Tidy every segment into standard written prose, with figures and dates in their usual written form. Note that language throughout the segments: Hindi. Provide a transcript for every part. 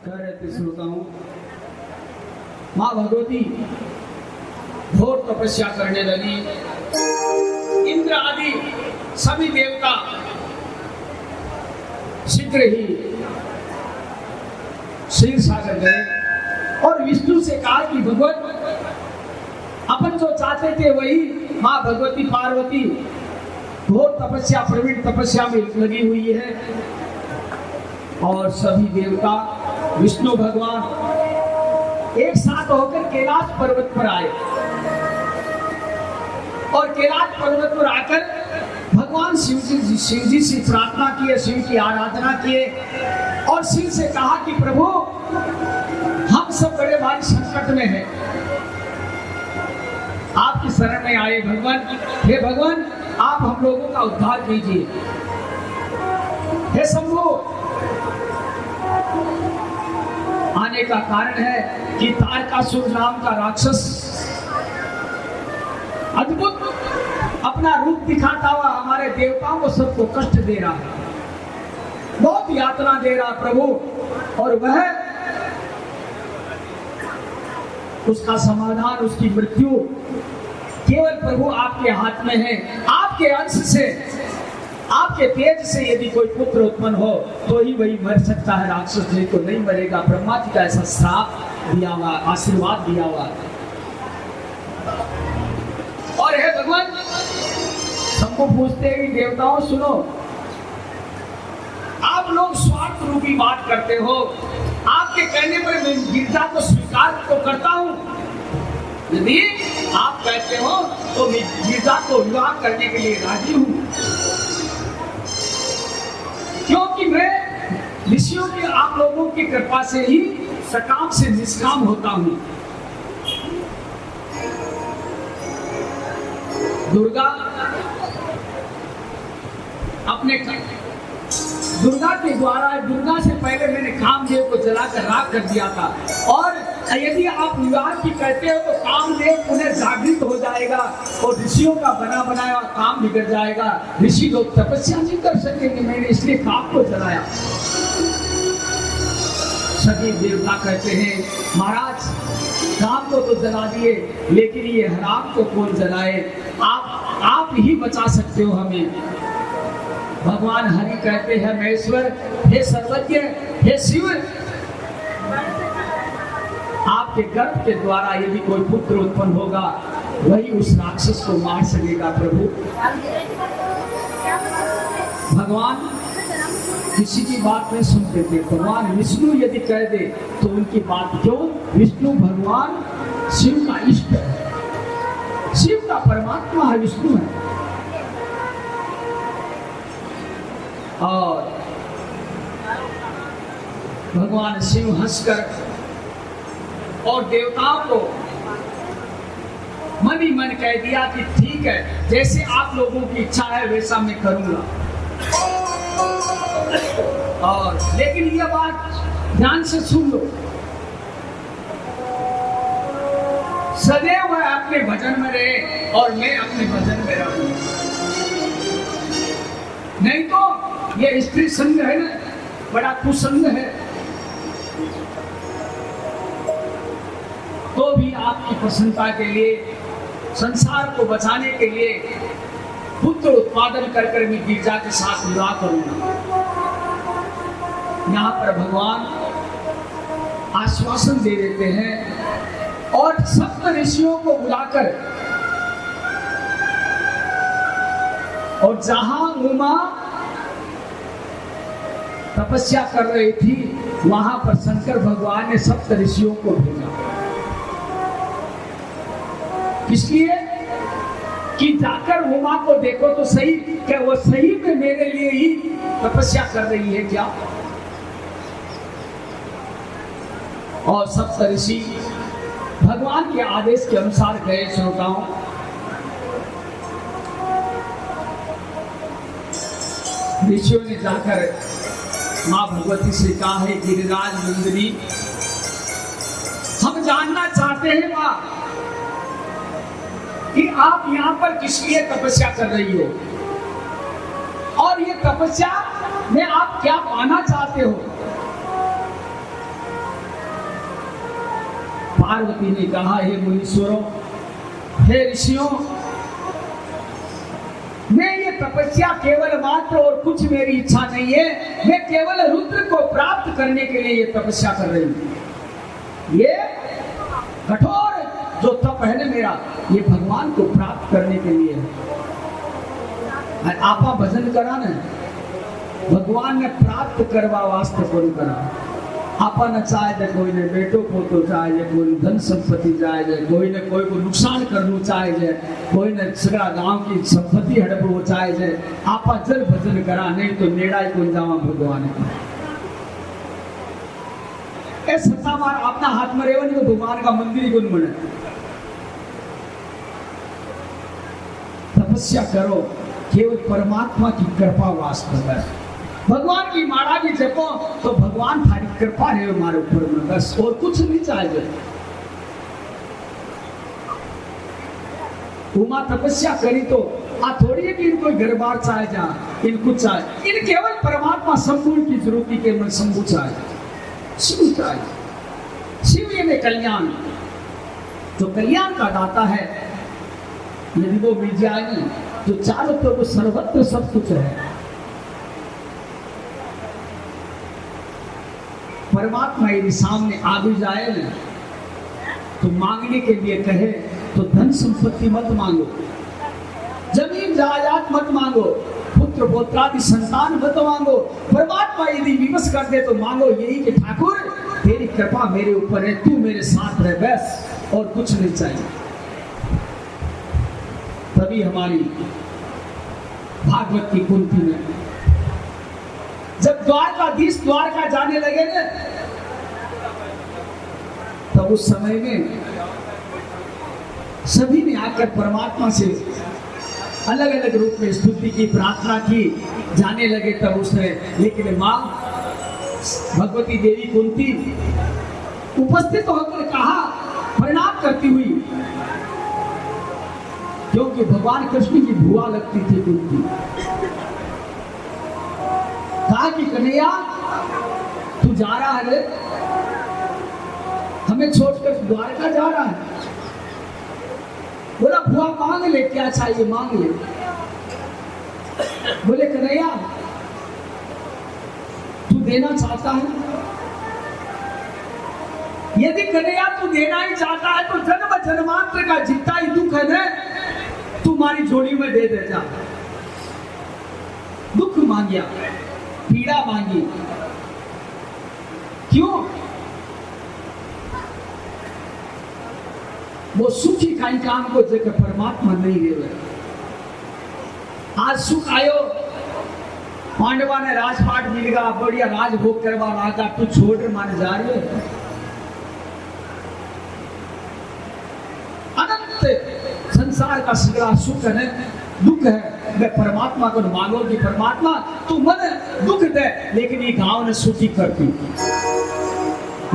कह रहे थे श्रोताओं, माँ भगवती घोर तपस्या करने लगी। इंद्र आदि सभी देवता शीघ्र ही क्षीर सागर गए और विष्णु से कहा कि भगवत, अपन जो चाहते थे वही माँ भगवती पार्वती घोर तपस्या प्रवीण तपस्या में लगी हुई है। और सभी देवता विष्णु भगवान एक साथ होकर कैलाश पर्वत पर आए और कैलाश पर्वत पर आकर भगवान शिव जी से प्रार्थना किए, शिव की आराधना किए और शिव से कहा कि प्रभु, हम सब बड़े भारी संकट में हैं, आपकी शरण में आए भगवान। हे भगवान, आप हम लोगों का उद्धार कीजिए। हे शंभु, आने का कारण है कि तारकासुर नाम का राक्षस अद्भुत अपना रूप दिखाता हुआ हमारे देवताओं को सबको कष्ट दे रहा है, बहुत यातना दे रहा प्रभु। और वह उसका समाधान, उसकी मृत्यु केवल प्रभु आपके हाथ में है। आपके अंश से, आपके तेज से यदि कोई पुत्र उत्पन्न हो तो ही वही मर सकता है, राक्षस जी को नहीं मरेगा। ब्रह्मा जी का ऐसा श्राप दिया हुआ, आशीर्वाद दिया हुआ। और हे भगवान, सबको पूछते हैं कि देवताओं सुनो, आप लोग स्वार्थ रूपी बात करते हो, आपके कहने पर मैं गिरजा को स्वीकार तो करता हूं, यदि आप कहते हो तो मैं गिरजा को विवाह करने के लिए राजी हूं, क्योंकि मैं ऋषियों की, आप लोगों की कृपा से ही सकाम से निष्काम होता हूं। दुर्गा के द्वारा, दुर्गा से पहले मैंने कामदेव को जलाकर राख कर दिया था। और यदि आप विवाह की कहते हो तो कामदेव उन्हें जागृत हो जाएगा और ऋषियों का बना बनाया काम बिगड़ जाएगा, ऋषि लोग तपस्या नहीं कर सकेंगे। मैंने इसलिए काम को जलाया। सभी देवता कहते हैं, महाराज काम को तो जला दिए, लेकिन ये हराम को कौन जलाए, आप ही बचा सकते हो हमें। भगवान हरि कहते हैं, महेश्वर, हे सर्वज्ञ, हे शिव, आपके गर्भ के द्वारा यदि कोई पुत्र उत्पन्न होगा वही उस राक्षस को मार सकेगा प्रभु। भगवान किसी की बात नहीं सुनते थे। भगवान विष्णु यदि कह दे तो उनकी बात क्यों? विष्णु भगवान शिव का इष्ट है, शिव का परमात्मा है, विष्णु है। और भगवान शिव हंसकर और देवताओं को मन ही मन कह दिया कि ठीक है, जैसे आप लोगों की इच्छा है वैसा मैं करूंगा। और लेकिन यह बात ध्यान से सुन लो, सदैव वह अपने भजन में रहे और मैं अपने भजन में रहूं। नहीं तो ये स्त्री संग है ना, बड़ा कुसंग है। तो भी आपकी प्रसन्नता के लिए, संसार को बचाने के लिए पुत्र उत्पादन कर कर मैं गिरजा के साथ विवाह करूंगा। यहाँ पर भगवान आश्वासन दे देते हैं और सप्त ऋषियों को बुलाकर, और जहां उमा तपस्या कर रही थी वहां पर शंकर भगवान ने सप्त ऋषियों को भेजा। इसलिए कि जाकर उमा को देखो तो सही, क्या वो सही में मेरे लिए ही तपस्या कर रही है क्या? और सप्त ऋषि भगवान के आदेश के अनुसार गए। श्रोताओं, ऋषियों ने जाकर माँ भगवती से कहा है, गिरिराज नंदिनी, हम जानना चाहते हैं माँ कि आप यहाँ पर किस लिए तपस्या कर रही हो, और ये तपस्या में आप क्या पाना चाहते हो। पार्वती ने कहा, हे मुनीश्वरों, हे ऋषियों, मैं ये तपस्या केवल मात्र और कुछ मेरी इच्छा नहीं है, मैं केवल रुद्र को प्राप्त करने के लिए ये तपस्या कर रही हूं। ये कठोर जो तप है ना मेरा, ये भगवान को प्राप्त करने के लिए है। आपा भजन करा ना, भगवान ने प्राप्त करवा वास्ते कोई करा। आपा न चाहे कोई ने बेटो को तो चाहे, कोई धन संपत्ति चाहे, कोई ने कोई को नुकसान करना चाहे, कोई ने सगड़ा गांव की संपत्ति हड़पो चाहे। आपा जल भजन करा, नहीं तो नेड़ा ही कोई जावा भगवान ए सत्ता मार अपना हाथ में रेवन को भगवान का मंदिर गुण बने। तपस्या करो, केवल परमात्मा की कृपा वास्ते बस। भगवान की माला भी जपो तो भगवान थारी कृपा है हमारे ऊपर में, बस और कुछ नहीं चाहिए। उमा तपस्या करी तो आ थोड़ी है कि इनको घर बार चाहे, जा इनको चाहे, इन केवल परमात्मा संपूर्ण की जरूरत के मन शंभु चाहे, शिव चाहे। शिव ये में कल्याण, जो कल्याण का दाता है, यदि वो मिल जाए तो चारों तरफ तो सर्वत्र सब कुछ है। परमात्मा यदि सामने आ भी जाए ना, तो मांगने के लिए कहे तो धन संपत्ति मत मांगो, जमीन जायदाद मत मांगो, पुत्र पौत्रादि संतान मत मांगो। परमात्मा यदि विवश कर दे तो मांगो यही कि ठाकुर तेरी कृपा मेरे ऊपर है, तू मेरे साथ रह, बस और कुछ नहीं चाहिए। तभी हमारी भागवत की कुंती में जब द्वारकाधीश द्वारका जाने लगे ना, तब उस समय में सभी ने आकर परमात्मा से अलग अलग रूप में स्तुति की, प्रार्थना की, जाने लगे। तब उसने, लेकिन मां भगवती देवी कुंती उपस्थित होकर कहा, प्रणाम करती हुई, क्योंकि भगवान कृष्ण की भुआ लगती थी कुंती। कहा कि कन्हैया तू जा रहा है, हमें छोड़कर द्वारका जा रहा है। बोला भुआ मांग ले, क्या चाहिए मांग ले। बोले कन्हैया तू देना चाहता है, यदि कन्हैया तू देना ही चाहता है तो जन्म जन्मांतर का जितना ही दुख है ना, तुम्हारी झोली में दे दे जा। दुख मांगिया, पीड़ा मांगी, क्यों? वो सुखी काई काम को जगह परमात्मा नहीं दे। आज सुख आयो, पांडवा ने राजपाट मिल गया, बढ़िया राजभोग करवा लागा, तू छोड़ मान जा रही है। अनंत संसार का सगला सुख है, दुख है, मैं परमात्मा को मांगो कि परमात्मा तू मन दुख दे, लेकिन ये गांव ने सुखी करती,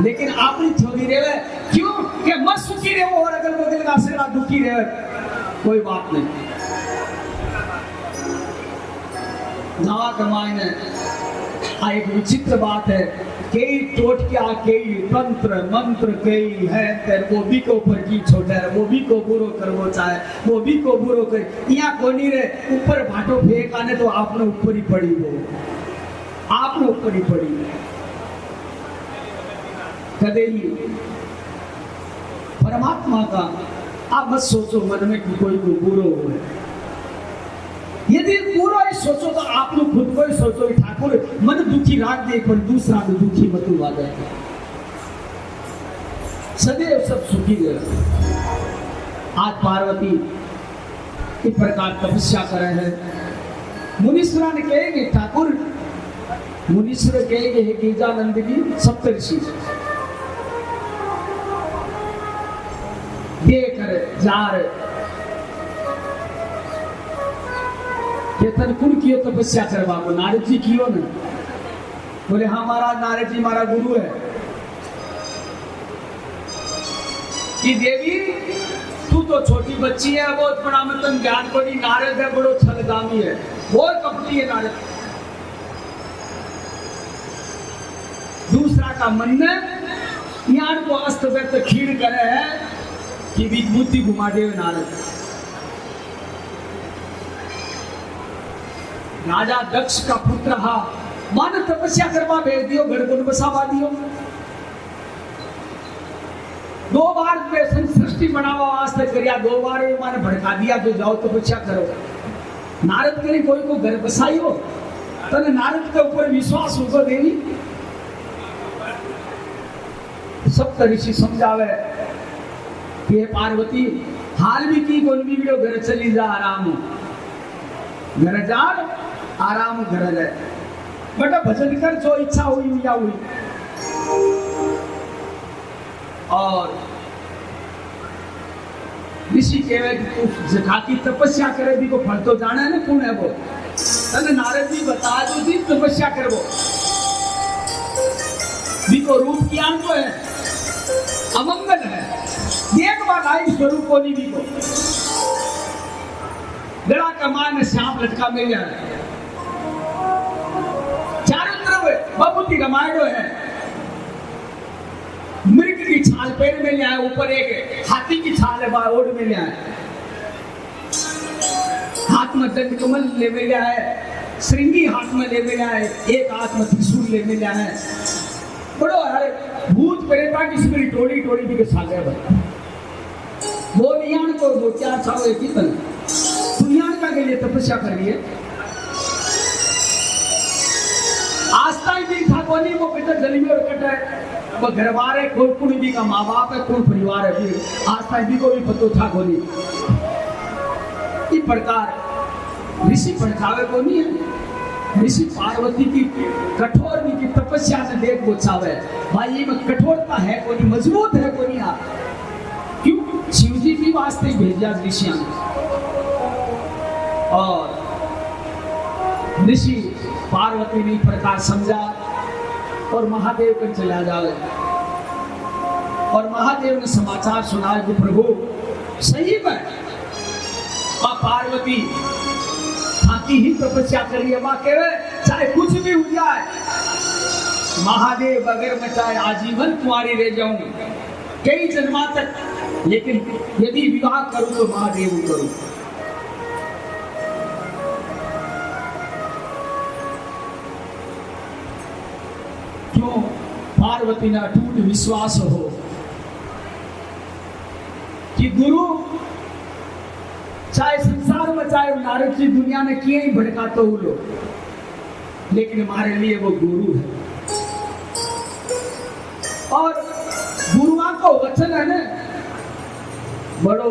लेकिन आपने छोड़ी रहे, क्यों? कि मत सुखी रहे और अगल बगल का सगला दुखी रहे, कोई बात नहीं। नवा कमाई ने एक विचित्र बात है, कई टोटकिया, कई तंत्र मंत्र, कई है तेरे वो भी को ऊपर की छोटा है, वो भी को बुरो कर वो चाहे, वो भी को बुरो कर, यहाँ कोनी रे ऊपर भाटो फेंक आने तो आपने ऊपर ही पड़ी, वो आपने ऊपर ही पड़ी। कदे ही परमात्मा का आप मत सोचो मन में कि कोई को बुरो हो। यदि पूरा ही सोचो तो आप लोग खुद को ही सोचो, ठाकुर मन दुखी राख दे पर दूसरा भी दुखी मत हुआ जाए, सदैव सब सुखी रहे। आज पार्वती इस प्रकार तपस्या कर रहे हैं। मुनीश्वर ने कहेंगे ठाकुर, मुनीश्वर कहेंगे हे गिरिजानंद की सप्तऋषि देकर जार केतन कुल कियो तपस्या करवा को, नारद जी कियो ना। बोले हाँ महाराज, नारद जी हमारा गुरु है। कि देवी तू तो छोटी बच्ची है, बहुत बड़ा मतलब ज्ञान को नहीं, नारद है बड़ो छलगामी है, बहुत कपटी है नारद। दूसरा का मन यान को अस्त व्यस्त खीड़ करे है कि विभूति घुमा देवे नारद। राजा दक्ष का पुत्र हा मन तपस्या करवा भेज दियो, घर को बसावा दियो। 2 बार में सृष्टि बनावा वास्ते करिया, 2 बार माने भड़का दिया जो जाओ तपस्या करो। नारद करी कोई को घर बसाइयो तने नारद के ऊपर विश्वास होगा देवी। सप्त ऋषि समझावे कि हे पार्वती हाल भी की कोई भी घर चली जा, आराम घर जा आराम घर जाए, बेटा भजन कर जो इच्छा हुई या हुई। और ऋषि कहे कि तू जखा की तपस्या करे भी को फल तो जाना है ना कौन है वो। तने नारद जी बता दो जी तपस्या करबो भी को रूप ज्ञान तो है अमंगल है, एक बार आई स्वरूप को नहीं भी को गला कमान श्याम लटका मिल जाए, चारों तरफ बबूती कमांडो है, मृग की छाल पैर में ले आए, ऊपर एक हाथी की छाल है ओढ़ में ले आए, हाथ में दंड कमल ले में ले आए, श्रृंगी हाथ में ले में आए, एक हाथ में त्रिशूल ले में ले आए। बड़ो अरे भूत प्रेता की सिमरी टोड़ी टोड़ी भी के सागे बता वो नियान को दो चार साल एक ही तन दुनिया का के लिए तपस्या कर रही है। आस्था ही दिन था कोनी वो बेटा जली में रखता है, वो घर बार है, कोई कुड़ी का माँ बाप है, कोई परिवार है, भी आस्था भी को भी पतो था कोनी। इस प्रकार ऋषि भड़कावे को नहीं है, ऋषि पार्वती की कठोर की तपस्या से देख बोचावे भाई में कठोरता है कोनी, मजबूत है कोनी। आप क्यों शिव जी भी वास्ते भेजा ऋषियों ने, और ऋषि पार्वती ने प्रकार समझा और महादेव को चला जावे, और महादेव ने समाचार सुना कि प्रभु सही में पार्वती थाकी ही तपस्या करिए, मां कहे चाहे कुछ भी हो जाए महादेव अगर मैं चाहे आजीवन कुंवारी रह जाऊं कई जन्मा तक, लेकिन यदि विवाह करूं तो महादेव करूं। क्यों? पार्वती ने अटूट विश्वास हो कि गुरु चाहे संसार में चाहे नारद जी दुनिया में किए ही भड़का तो लो, लेकिन हमारे लिए वो गुरु है। और गुरुआ को वचन है ना बड़ो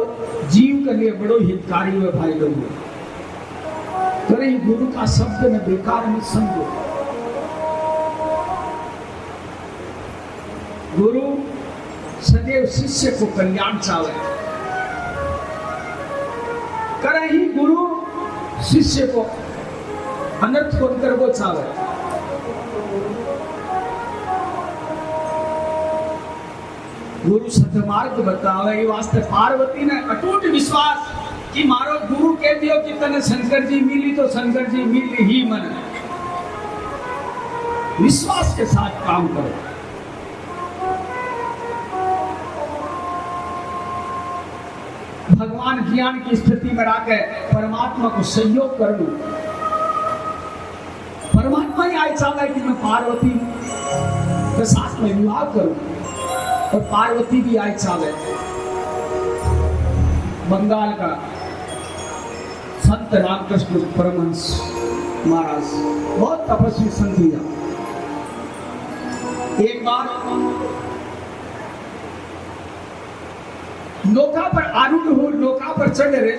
जीव के लिए बड़ो हितकारी हुए भाई लोग, तो गुरु का शब्द में बेकार मत समझो। गुरु सदैव शिष्य को कल्याण चाहे, करे ही गुरु शिष्य को अनर्थ होकर वो चाहे। गुरु सतमार्ग बतावे, ये वास्ते पार्वती ने अटूट विश्वास कि मारो गुरु कह दियो कि तने शंकर जी मिली तो शंकर जी मिली ही मन, विश्वास के साथ काम करो। भगवान ज्ञान की स्थिति में आकर परमात्मा को सहयोग कर लूं, परमात्मा ही आई चाहता है कि मैं पार्वती के साथ में विवाह करूं, और पार्वती भी आई चाहे। बंगाल का संत रामकृष्ण परमहंस महाराज बहुत तपस्वी संत हुआ। एक बार नौका पर आरूढ़ हो, नौका पर चढ़ रहे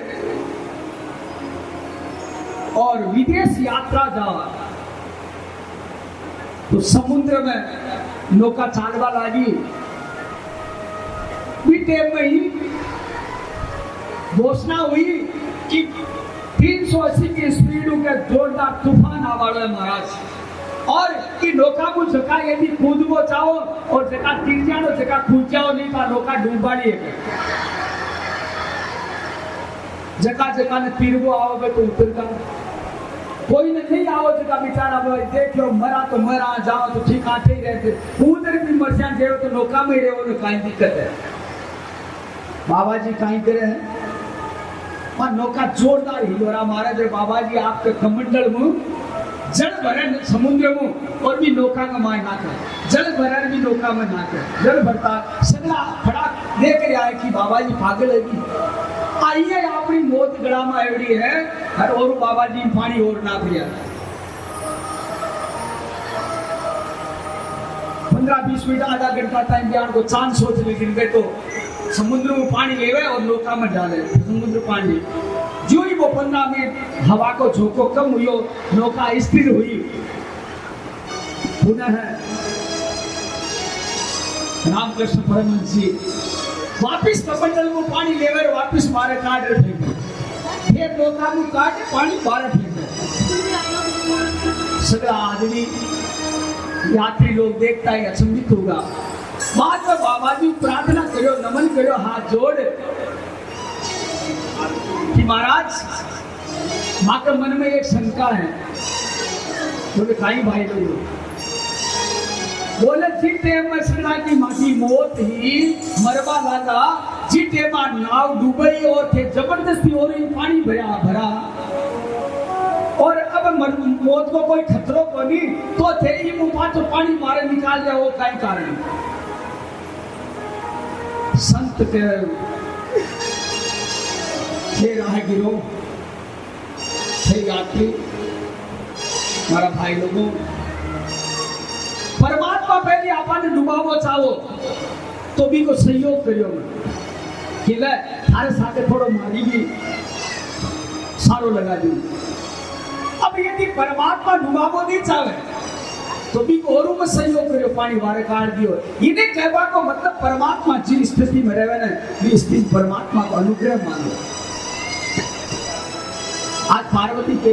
और विदेश यात्रा जा, तो समुद्र में नौका चालवा लगी, टाइम में ही घोषणा हुई कि 380 की स्पीड के जोरदार तूफान आ वाला है महाराज, और कि नौका को जगह यदि कूदबो चाहो और जगह तिर जाओ जगह कूद जाओ, नहीं तो नौका डूबाड़ी है। जगह जगह ने तीरबो आओगे तो उतर का कोई ने नहीं आओ जगह बेचारा बोले देखो मरा तो मरा, जाओ तो ठीक आते ही रहते, उधर भी मरसिया जेड़ो तो नौका में रहो ने काई दिक्कत है। बाबा जी काई करे हैं और नौका जोरदार हिलोरा मारे जो बाबा जी आपके कमंडल में जल भरन समुद्र में और भी नौका का माय ना कर, जल भरन भी नौका में ना कर, जल भरता सगला खड़ा लेकर आए कि बाबा जी पागल है कि आइए अपनी मौत गड़ा में एवड़ी है हर और बाबा जी पानी और ना पिया। 15-20 मिनट आधा घंटा टाइम बयान को चांद सोच लेकिन वे तो समुद्र में पानी लेवे और नौका में डाले समुद्र पानी। जो ही वो 15 मिनट हवा को झोंको कम हुई, नौका स्थिर हुई, पुनः रामकृष्ण परमहंस जी वापिस कमंडल में पानी लेवे वापिस मारे काट फेंके, फिर नौका में काट पानी बाहर फेंके। सगला आदमी यात्री लोग देखता है अचंभित होगा। बाद में बाबा जी प्रार्थना करो, नमन करो, हाथ जोड़ कि महाराज माँ के मन में एक शंका है। बोले काई भाई लोग? बोले जीते में सगला की माँ की मौत ही मरवा लगा, जीते माँ नाव डूबई और थे जबरदस्ती और पानी भरा और अब मौत को कोई खतरो को नहीं तो थे ही मुंह तो पानी मारे निकाल जाए, वो काई कारण? संत के राहगीरों, यात्री, हमारा भाई लोगों, परमात्मा पहले आपने डुबावो चाहो तो भी को सहयोग करियो कि ले थारे साथे थोड़ो मारी भी सारो लगा दी। अब यदि परमात्मा डुबावो नहीं चाहे तो भी और में सहयोग करियो, पानी वारे काट दियो। इन्हें कहवा को मतलब परमात्मा जिस स्थिति में रहे ना ये स्थिति परमात्मा को अनुग्रह मानो। आज पार्वती के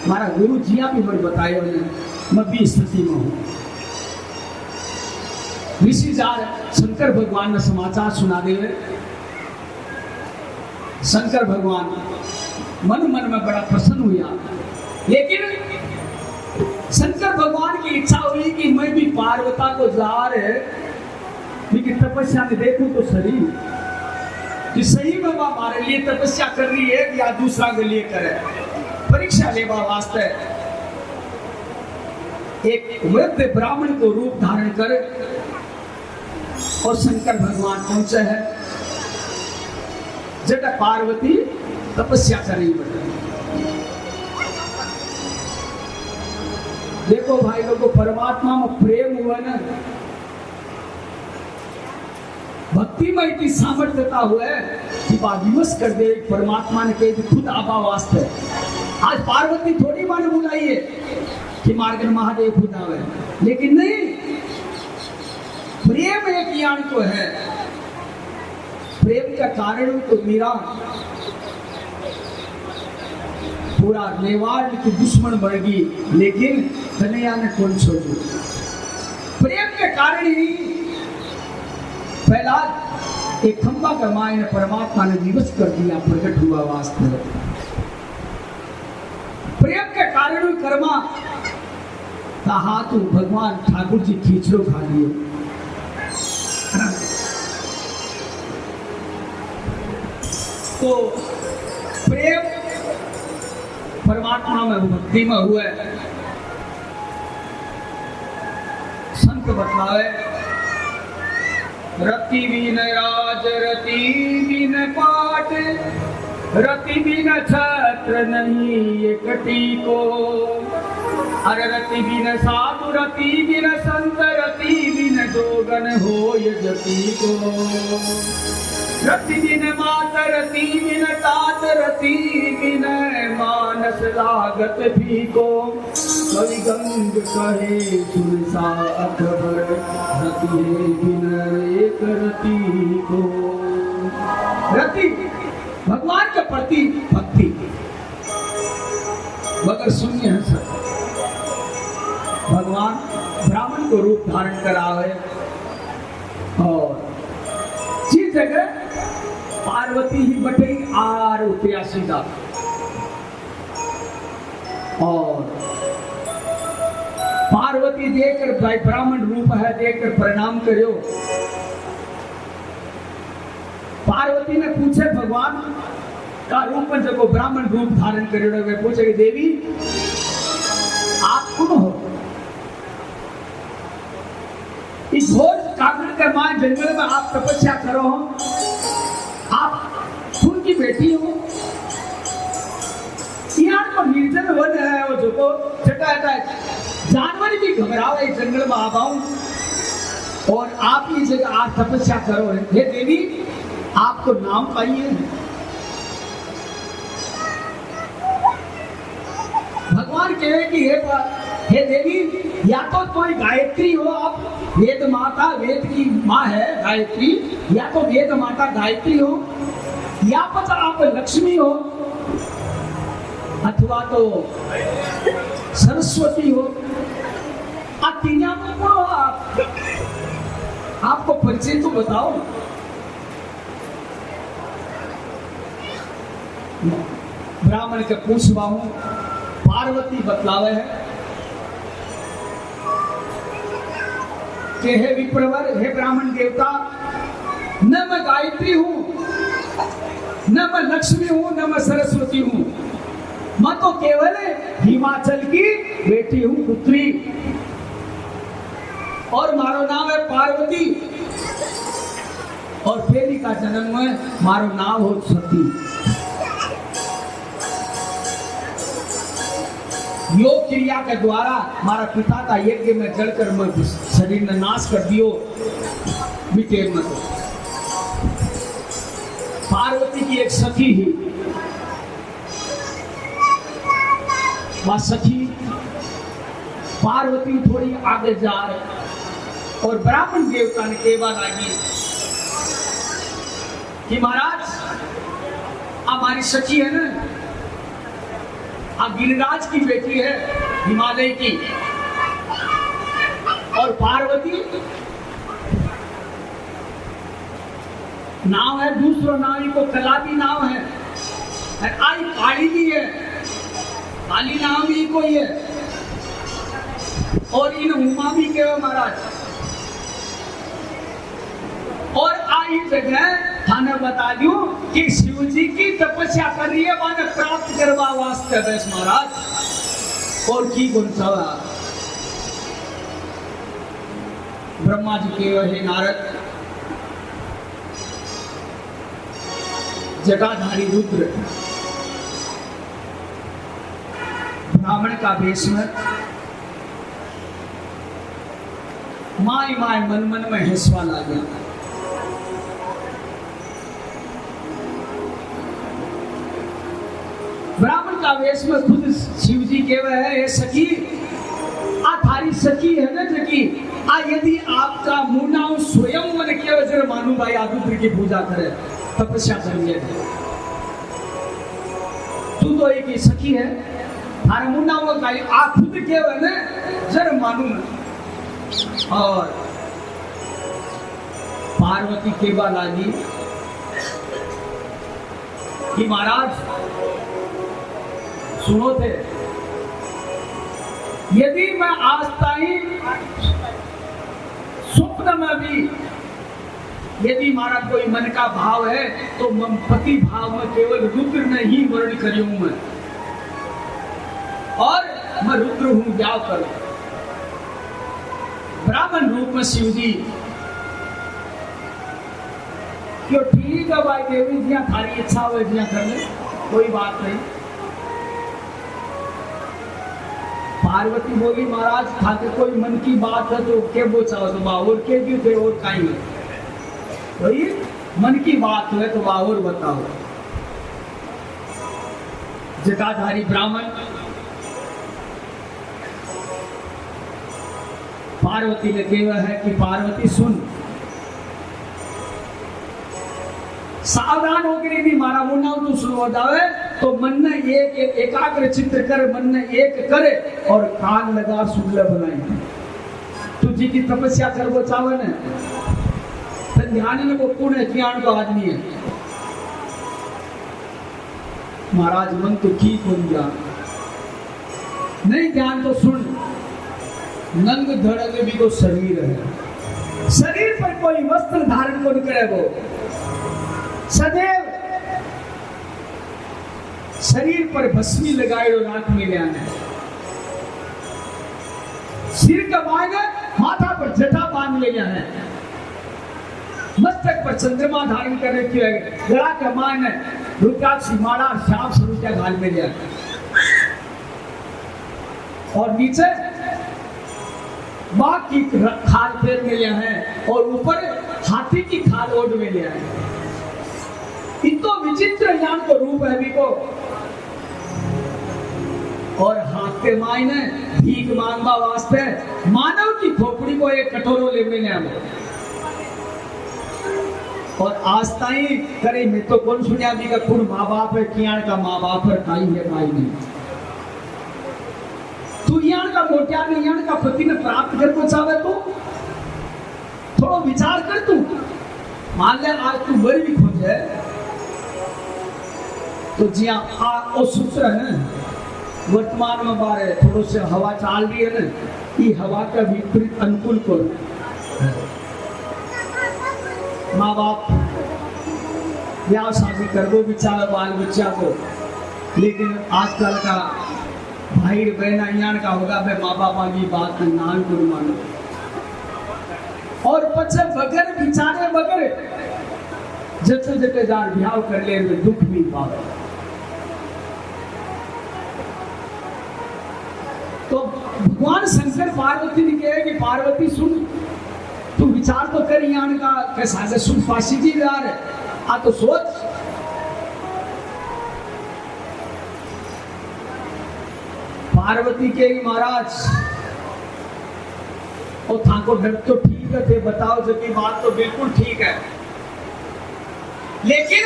हमारा गुरु जिया भी मुझे बताए मैं भी स्थिति में हूँ। ऋषि जार शंकर भगवान ने समाचार सुना दे। शंकर भगवान मन में बड़ा प्रसन्न हुआ, लेकिन शंकर भगवान की इच्छा हुई कि मैं भी पार्वता को जार लेकिन तपस्या में देखूं तो सही कि सही में वह हमारे लिए तपस्या कर रही है या दूसरा के लिए करे। परीक्षा लेवा वास्ते एक वृद्ध ब्राह्मण को रूप धारण कर और शंकर भगवान पहुंचे हैं जटा पार्वती तपस्या कर रही है। देखो भाई लोगों, परमात्मा में प्रेम हुआ ना, भक्ति में इतनी सामर्थ्यता हुआ है कि विवश कर दे। परमात्मा ने कही खुद आबा वास्ते। आज पार्वती थोड़ी माने बुलाई है कि मार्गन महादेव खुद आवे, लेकिन नहीं, प्रेम एक यान को है। प्रेम का कारण तो मीरा पूरा नेवार की दुश्मन बढ़ गई, लेकिन कन्हैया ने कौन छोड़ी। प्रेम के कारण ही पहला एक खंबा का माय ने परमात्मा ने दिवस कर दिया, प्रकट हुआ वास्तव। प्रेम के कारण ही कर्मा का हाथ भगवान ठाकुर जी खींचलो खा लिए। तो प्रेम परमात्मा में भक्ति में हुए। संत बतलावे रति बिन राज रति बिन पाट, रति बिन छत्र नहीं एकटी को। अरे रति बिन साधु रति बिन संत रति बिन जोगन होय जति को। रति बिन मात रति बिन तात रति बिन मानस लागत फीको। कवि गंग कहे सुनसा अकबर, रति है बिन एक रति को। रति भगवान के प्रति भक्ति, मगर शून्य है सब। भगवान ब्राह्मण को रूप धारण करावे और जिस जगह पार्वती ही बटे आर उतरिया सीधा। और पार्वती देखकर भाई ब्राह्मण रूप है देखकर प्रणाम करो। पार्वती ने पूछे भगवान का रूप में जब ब्राह्मण रूप धारण करेड़ो वे पूछे कि देवी आप कौन हो? इस घोर काकड़ के मां जंगल में आप तपस्या करो हो, आप खून की बेटी हो। यहाँ तो निर्जन वन है वो जो को चटा जानवर भी घबरावे जंगल में आबाऊ और आप ये जगह आप तपस्या करो। हे देवी आपको नाम पाइए। भगवान कहे कि हे देवी या तो कोई गायत्री हो, आप वेद माता, वेद की माँ है गायत्री, या तो वेद माता गायत्री हो, या पता आप लक्ष्मी हो, अथवा तो सरस्वती हो। आप तीनों में कौन हो आप? आपको परिचय तो बताओ। ब्राह्मण के पूछवा हूं, पार्वती बतलावे है कि हे विप्रवर, हे ब्राह्मण देवता, न मैं गायत्री हूं, न मैं लक्ष्मी हूं, न मैं सरस्वती हूं, मैं तो केवल हिमाचल की बेटी हूं, पुत्री, और मारो नाम है पार्वती, और फेरी का जन्म है मारो नाम हो सती। योग क्रिया के द्वारा मारा पिता का यज्ञ में जलकर मैं शरीर ने नाश कर दियो मिटे मत। पार्वती की एक सखी ही वह सखी पार्वती थोड़ी आगे जा रही और ब्राह्मण देवता ने कहवा लगी कि महाराज हमारी सखी है ना, गिरिराज की बेटी है हिमालय की, और पार्वती नाम है, दूसरा नाम इनको कलाबी नाम है, आई काली भी है, काली नाम ही कोई है, और इन उमा भी के महाराज। और आई जगह थाने बता दूं कि शिव जी की तपस्या कर रही है, माने प्राप्त करवा वास्ते बस महाराज। और की गुण सवा ब्रह्मा जी के हे नारद, जटाधारी रुद्र ब्राह्मण का वेश में माय माय मन मन में हंसवा ला गया। ब्राह्मण का वेश में खुद शिव जी कहे है, ये सखी आ थारी सखी है ना जगी, आ यदि आपका मुन्ना स्वयं मन के वजह मानू भाई आदित्य की पूजा करे, तपस्या करिए, तू तो एक ही सखी है, थारे मुन्ना वो का आ खुद के ना जर मानू। और पार्वती केवा लागी कि महाराज सुनो थे, यदि मैं आज ताई स्वप्न में भी यदि हमारा कोई मन का भाव है तो पति भाव में केवल रुद्र ने ही वर्ण करियो मैं, और मैं रुद्र हूं, क्या करूं। ब्राह्मण रूप में शिव जी क्यों, ठीक है भाई देवी जी थारी इच्छा हो जिया कर ले, कोई बात नहीं। पार्वती बोली महाराज खाते कोई मन की बात है तो के बोचाओ तो बावर के भी थे और काई वही मन की बात है तो बावर बताओ। जटाधारी ब्राह्मण पार्वती ने कहा है कि पार्वती सुन, सावधान होकर यदि मारा मुन्ना तू शुरू हो जावे तो मन ने एक एकाग्र चित्र कर, मन ने एक करे और कान लगा सुन ले बनाई। तू जी की तपस्या कर वो चावे ने तो ध्यान ने वो कौन है, ज्ञान को आदमी है। महाराज मन तो ठीक हो गया, नहीं ध्यान तो सुन, नंग धड़ंग भी तो शरीर है, शरीर पर कोई वस्त्र धारण कौन करे, वो सदैव शरीर पर भस्मी लगाए राख में ले आना, सिर का बांध माथा पर जटा बांध ले जाना है, मस्तक पर चंद्रमा धारण करने की गला का मान रुद्राक्ष माला श्याम स्वरूप घाल में ले आना, और नीचे बाघ की खाल पैर में लिया है और ऊपर हाथी की खाल ओढ़ में लिया है। इतो विचित्र ज्ञान को रूप है भी को, और हाथ के मायने भीख मांगवा वास्ते मानव की खोपड़ी को एक कटोरो ले में लिया, और आज ताई करे मैं तो कौन सुनिया भी का कुल माँ बाप है, कियाण का माँ बाप है, काई है काई नहीं, तू यान का मोटिया में यान का पति ने प्राप्त कर को चाहे तो थोड़ा विचार कर, तू मान ले आज तू मर भी खोजे तो जिया ओ सूत्र है ना वर्तमान में बारे थोड़ो से हवा चाल रही है ना, ये हवा का विपरीत अनुकूल करो। माँ बाप ब्याह शादी कर दो बेचारा बाल बच्चा को, लेकिन आजकल का भाई बहन यान का होगा भाई माँ बापा की बात नान को मानो, और पछे बगैर बिचारे बगैर जते जते जार ब्याह कर ले में दुख भी पावे। तो भगवान शंकर पार्वती ने कहे कि पार्वती सुन, तू विचार तो कर यान का कैसा से सुन फांसी जी यार आ तो सोच, पार्वती के महाराज और थाको डर तो ठीक है थे, बताओ जो की बात तो बिल्कुल ठीक है, लेकिन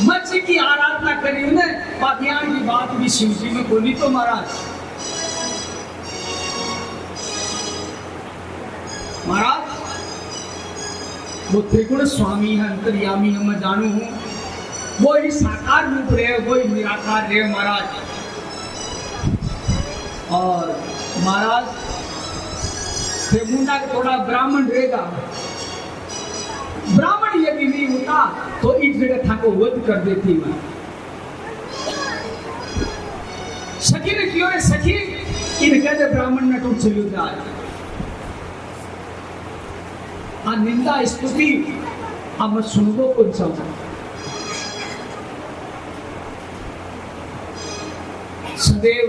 मच्छी की आराधना करी ने पातियान की बात भी शिव जी में बोली तो महाराज, महाराज वो त्रिगुण स्वामी है, अंतर्यामी है, मैं जानू हूं, वो ही साकार रूप रहे, वो ही निराकार रहे महाराज। और महाराज मुंडा थोड़ा ब्राह्मण रहेगा, ब्राह्मण यदि नहीं होता तो इस जगह था को वध कर देती मैं। सखी ने क्यों है, सखी इन कहते ब्राह्मण न टूट चलो जाए, आ निंदा स्तुति अब मैं सुनबो कौन सा सदैव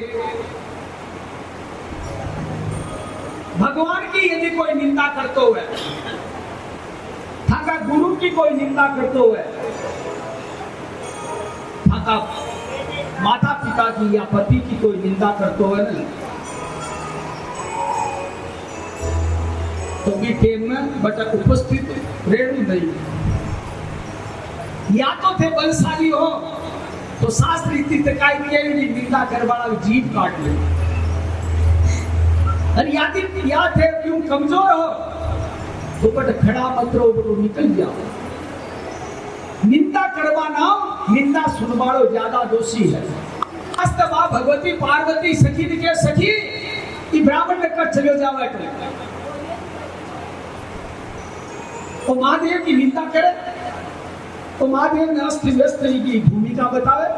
भगवान की यदि कोई निंदा करते हुए, थाका गुरु की कोई निंदा करते हुए, थाका माता पिता की या पति की कोई निंदा करते हुए ना, तो भी टेम में बट उपस्थित रेणु नहीं, या तो थे बलशाली हो तो शास्त्र इतनी तकाई निंदा कर वाला जीभ काट ले, या थे क्यों कमजोर हो तो बट खड़ा मत रहो, निकल जाओ। निंदा करवाना, निंदा सुनवाड़ो ज्यादा दोषी है। अस्तवा भगवती पार्वती सखी के सखी ई ब्राह्मण लेकर चले जावे तो महादेव की निंदा करे तो महादेव ने अस्त व्यस्त की भूमिका बतावे,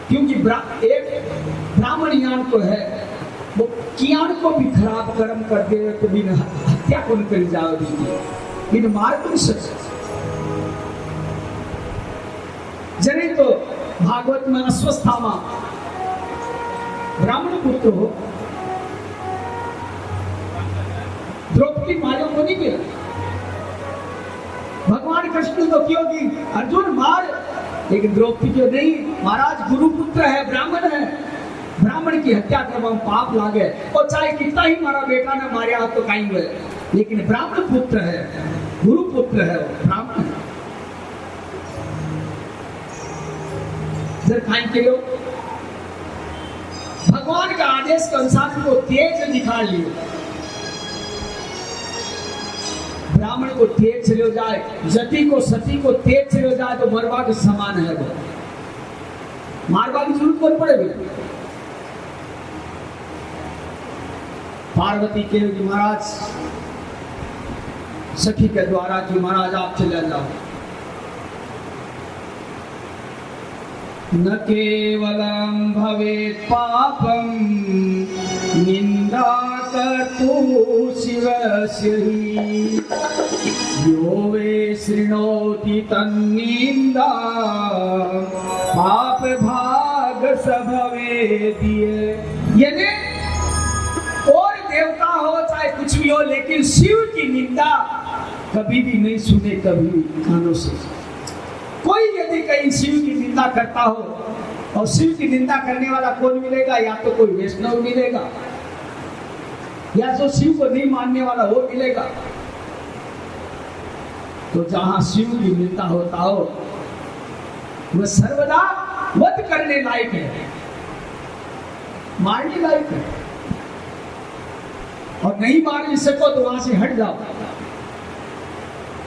क्योंकि एक ब्राह्मण यान को है वो कियान को भी खराब कर्म कर दे तो बिन हत्या कौन कर जाओ, बिन मार कौन सच जने तो भागवत में अस्वस्था में ब्राह्मण पुत्र हो द्रौपदी मारो को नहीं मिला, भगवान कृष्ण तो क्यों कि अर्जुन मार, लेकिन द्रौपदी क्यों नहीं, महाराज गुरु पुत्र है, ब्राह्मण है, ब्राह्मण की हत्या करवा पाप लागे, और चाहे कितना ही मारा बेटा ने मारा तो कहीं हुए, लेकिन ब्राह्मण पुत्र है, गुरु पुत्र है, ब्राह्मण जब कहीं के लोग भगवान का आदेश के अनुसार को तेज निकाल लिए, ब्राह्मण को तेज चले जाए, जति को सती को तेज चले जाए तो मरवा के समान है वो। मारवा की जरूरत कौन पड़ेगी? पार्वती के महाराज सखी के द्वारा कि महाराज आप चले जाओ। न केवलम भवेत् पापम निंदा कर्तु शिवस्य हि यो वे शृणोति तन्निंदा पाप भाग स भवेदिये। यानी और देवता हो चाहे कुछ भी हो, लेकिन शिव की निंदा कभी भी नहीं सुने, कभी भी कानों से। कोई यदि कहीं शिव की निंदा करता हो, और शिव की निंदा करने वाला कौन मिलेगा? या तो कोई वैष्णव मिलेगा, या तो शिव को नहीं मानने वाला वो मिलेगा। तो जहां शिव की निंदा होता हो वह सर्वदा वध करने लायक है, मारने लायक है। और नहीं मार सको तो वहां से हट जाओ,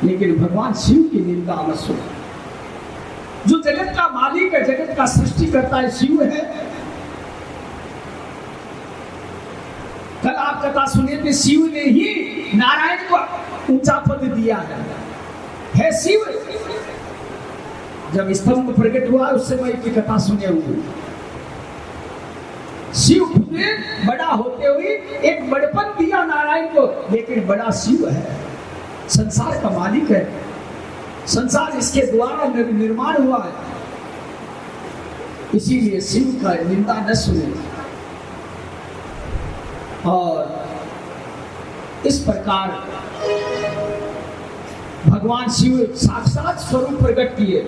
लेकिन भगवान शिव की निंदा मत सुनो। जो जगत का मालिक है, जगत का सृष्टि करता है, शिव है। कल आप कथा सुने थे, शिव ने ही नारायण को ऊंचा पद दिया है शिव। जब स्तंभ प्रकट हुआ उस समय की कथा सुने हुए, शिव खुद बड़ा होते हुए एक बड़पन दिया नारायण को, लेकिन बड़ा शिव है, संसार का मालिक है, संसार इसके द्वारा निर्माण हुआ है। इसीलिए शिव का निंदा न सुने। और इस प्रकार भगवान शिव साक्षात स्वरूप प्रकट किए,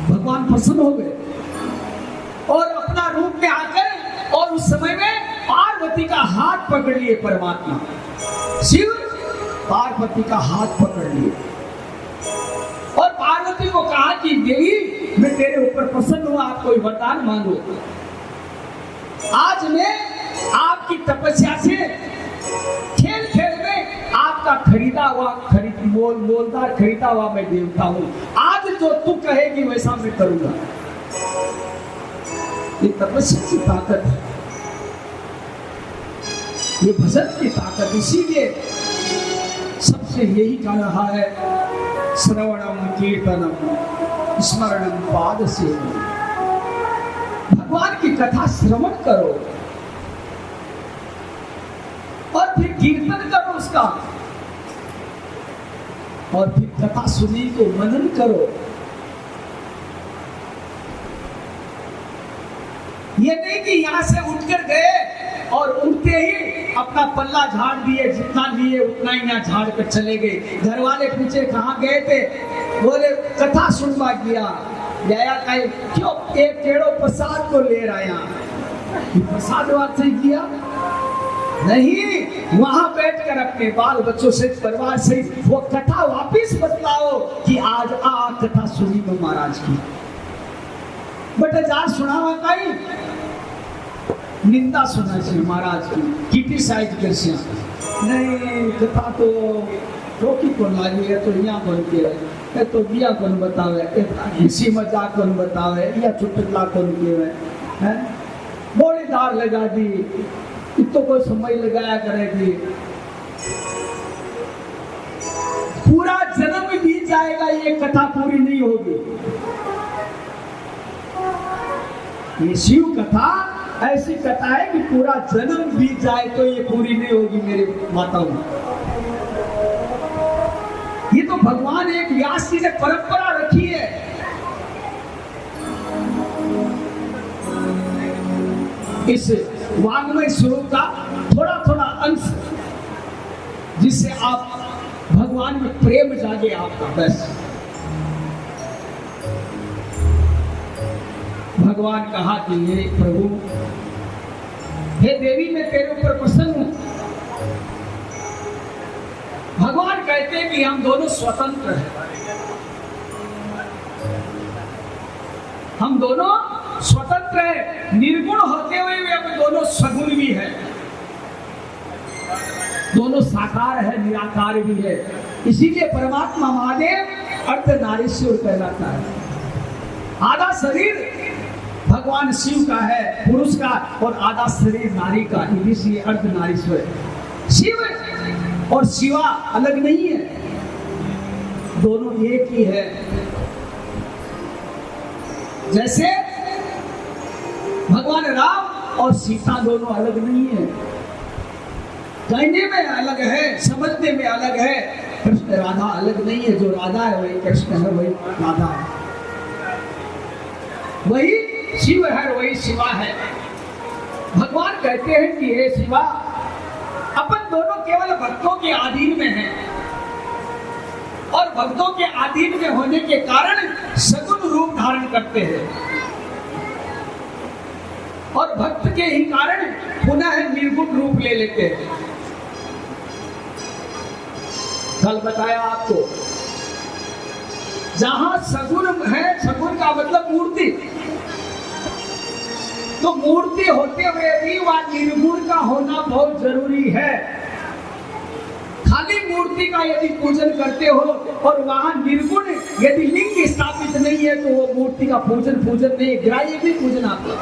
भगवान प्रसन्न हो गए और अपना रूप में आकर, और उस समय में पार्वती का हाथ पकड़ लिए परमात्मा शिव, पार्वती का हाथ पकड़ लिए और पार्वती को कहा कि देवी मैं तेरे ऊपर प्रसन्न हुआ, आप कोई वरदान मांगो। आज मैं आपकी तपस्या से खेल खेल में आपका खरीदा हुआ मोलदार खरीदा हुआ मैं देवता हूं। आज जो तू कहेगी वैसा मैं करूंगा। ये तपस्या की ताकत है, ये भजन की ताकत। इसीलिए सबसे यही कह रहा है, श्रवणम कीर्तनम स्मरणम पाद सेवनम। भगवान की कथा श्रवण करो और फिर कीर्तन करो उसका, और फिर कथा सुनी को मनन करो। ये नहीं कि यहां से उठकर गए और उठते ही अपना पल्ला झाड़ दिए, जितना लिए उतना ही यहाँ झाड़ कर चले गए। घर वाले पूछे कहाँ गए थे, बोले कथा सुनवा गया। गया कहे क्यों? एक केड़ो प्रसाद को ले रहा यहाँ, प्रसाद वास्ते किया नहीं, वहां बैठकर अपने बाल बच्चों से, परिवार से वो कथा वापिस बतलाओ कि आज आ कथा सुनी तो महाराज की। बट जा सुनावा कहीं निंदा सुना से महाराज की, क्रिटिसाइज कर से नहीं, कथा तो रोकी को लागी है, तो यहाँ बन के है, तो बिया कौन बतावे, हंसी मजाक कौन बतावे, या चुटकला कौन के है, बोलीदार लगा दी, इतो कोई समय लगाया करेगी। पूरा जन्म बीत जाएगा, ये कथा पूरी नहीं होगी। ये शिव कथा ऐसी कथा है कि पूरा जन्म बीत जाए तो ये पूरी नहीं होगी मेरे माताओं। ये तो भगवान एक व्यास जी ने परंपरा रखी है। इस वाङ्मय स्वरूप का थोड़ा थोड़ा अंश, जिससे आप भगवान में प्रेम जागे आपका। बस भगवान कहा कि हे प्रभु, हे देवी, मैं तेरे ऊपर प्रसन्न हूं। भगवान कहते हैं कि हम दोनों स्वतंत्र हैं, हम दोनों स्वतंत्र है, निर्गुण होते हुए भी हम दोनों सगुण भी है, दोनों साकार है, निराकार भी है। इसीलिए परमात्मा महादेव अर्धनारीश्वर कहलाता है। आधा शरीर भगवान शिव का है, पुरुष का, और आधा शरीर नारी का, इसलिए अर्धनारीश्वर। शिव और शिवा अलग नहीं है, दोनों एक ही है। जैसे भगवान राम और सीता दोनों अलग नहीं है, कहने में अलग है, समझने में अलग है। कृष्ण राधा अलग नहीं है, जो राधा है वही कृष्ण है, वही राधा है, वही शिव है, वही शिवा है। भगवान कहते हैं कि हे शिवा, अपन दोनों केवल भक्तों के अधीन में हैं, और भक्तों के अधीन में होने के कारण सगुण रूप धारण करते हैं, और भक्त के ही कारण पुनः निर्गुण रूप ले लेते हैं। कल बताया आपको, जहां सगुण है, सगुण का मतलब मूर्ति, तो मूर्ति होते हुए भी वह निर्गुण का होना बहुत जरूरी है। खाली मूर्ति का यदि पूजन करते हो और वहां निर्गुण यदि लिंग स्थापित नहीं है, तो वो मूर्ति का पूजन नहीं, ग्राह्य भी पूजन आपका।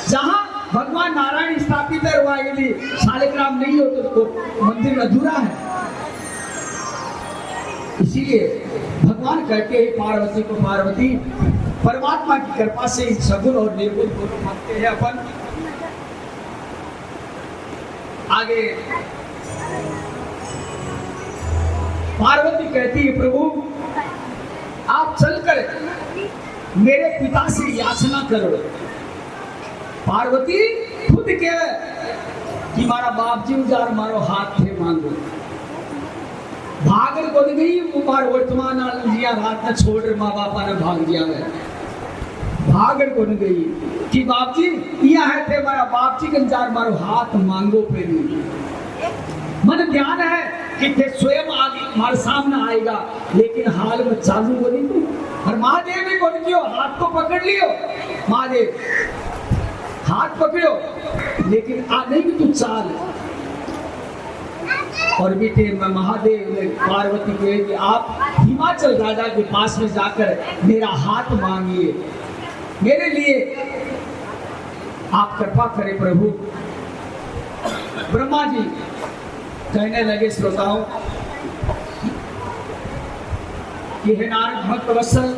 जहां भगवान नारायण स्थापित है, वहां यदि शालिग्राम नहीं हो तो मंदिर अधूरा है। इसीलिए भगवान कहते हैं पार्वती को, पार्वती परमात्मा की कृपा से सगुण और निर्गुण दोनों मानते हैं अपन। आगे पार्वती कहती है, प्रभु आप चलकर मेरे पिता से याचना करो। पार्वती खुद कहे कि मारा बाप जी उजार मारो हाथ थे मांगो। भागर को गई मुबार वर्तमान जिया रात न छोड़ माँ बापा ने भाग दिया है। भागर को गई कि बाप जी यह है थे मारा बाप जी कंजार मारो हाथ मांगो पे नहीं। मन ध्यान है कि थे स्वयं आगे हमारे सामने आएगा, लेकिन हाल में चालू हो नहीं तू। और महादेव भी बोल दियो, हाथ को पकड़ लियो, महादेव हाथ पकड़ो, लेकिन आ नहीं कि तू चाल। और बेटे मैं महादेव ने पार्वती को कि आप हिमाचल राजा के पास में जाकर मेरा हाथ मांगिए, मेरे लिए आप कृपा करें प्रभु। ब्रह्मा जी कहने लगे श्रोताओं कि हे नारद भक्त वत्सल,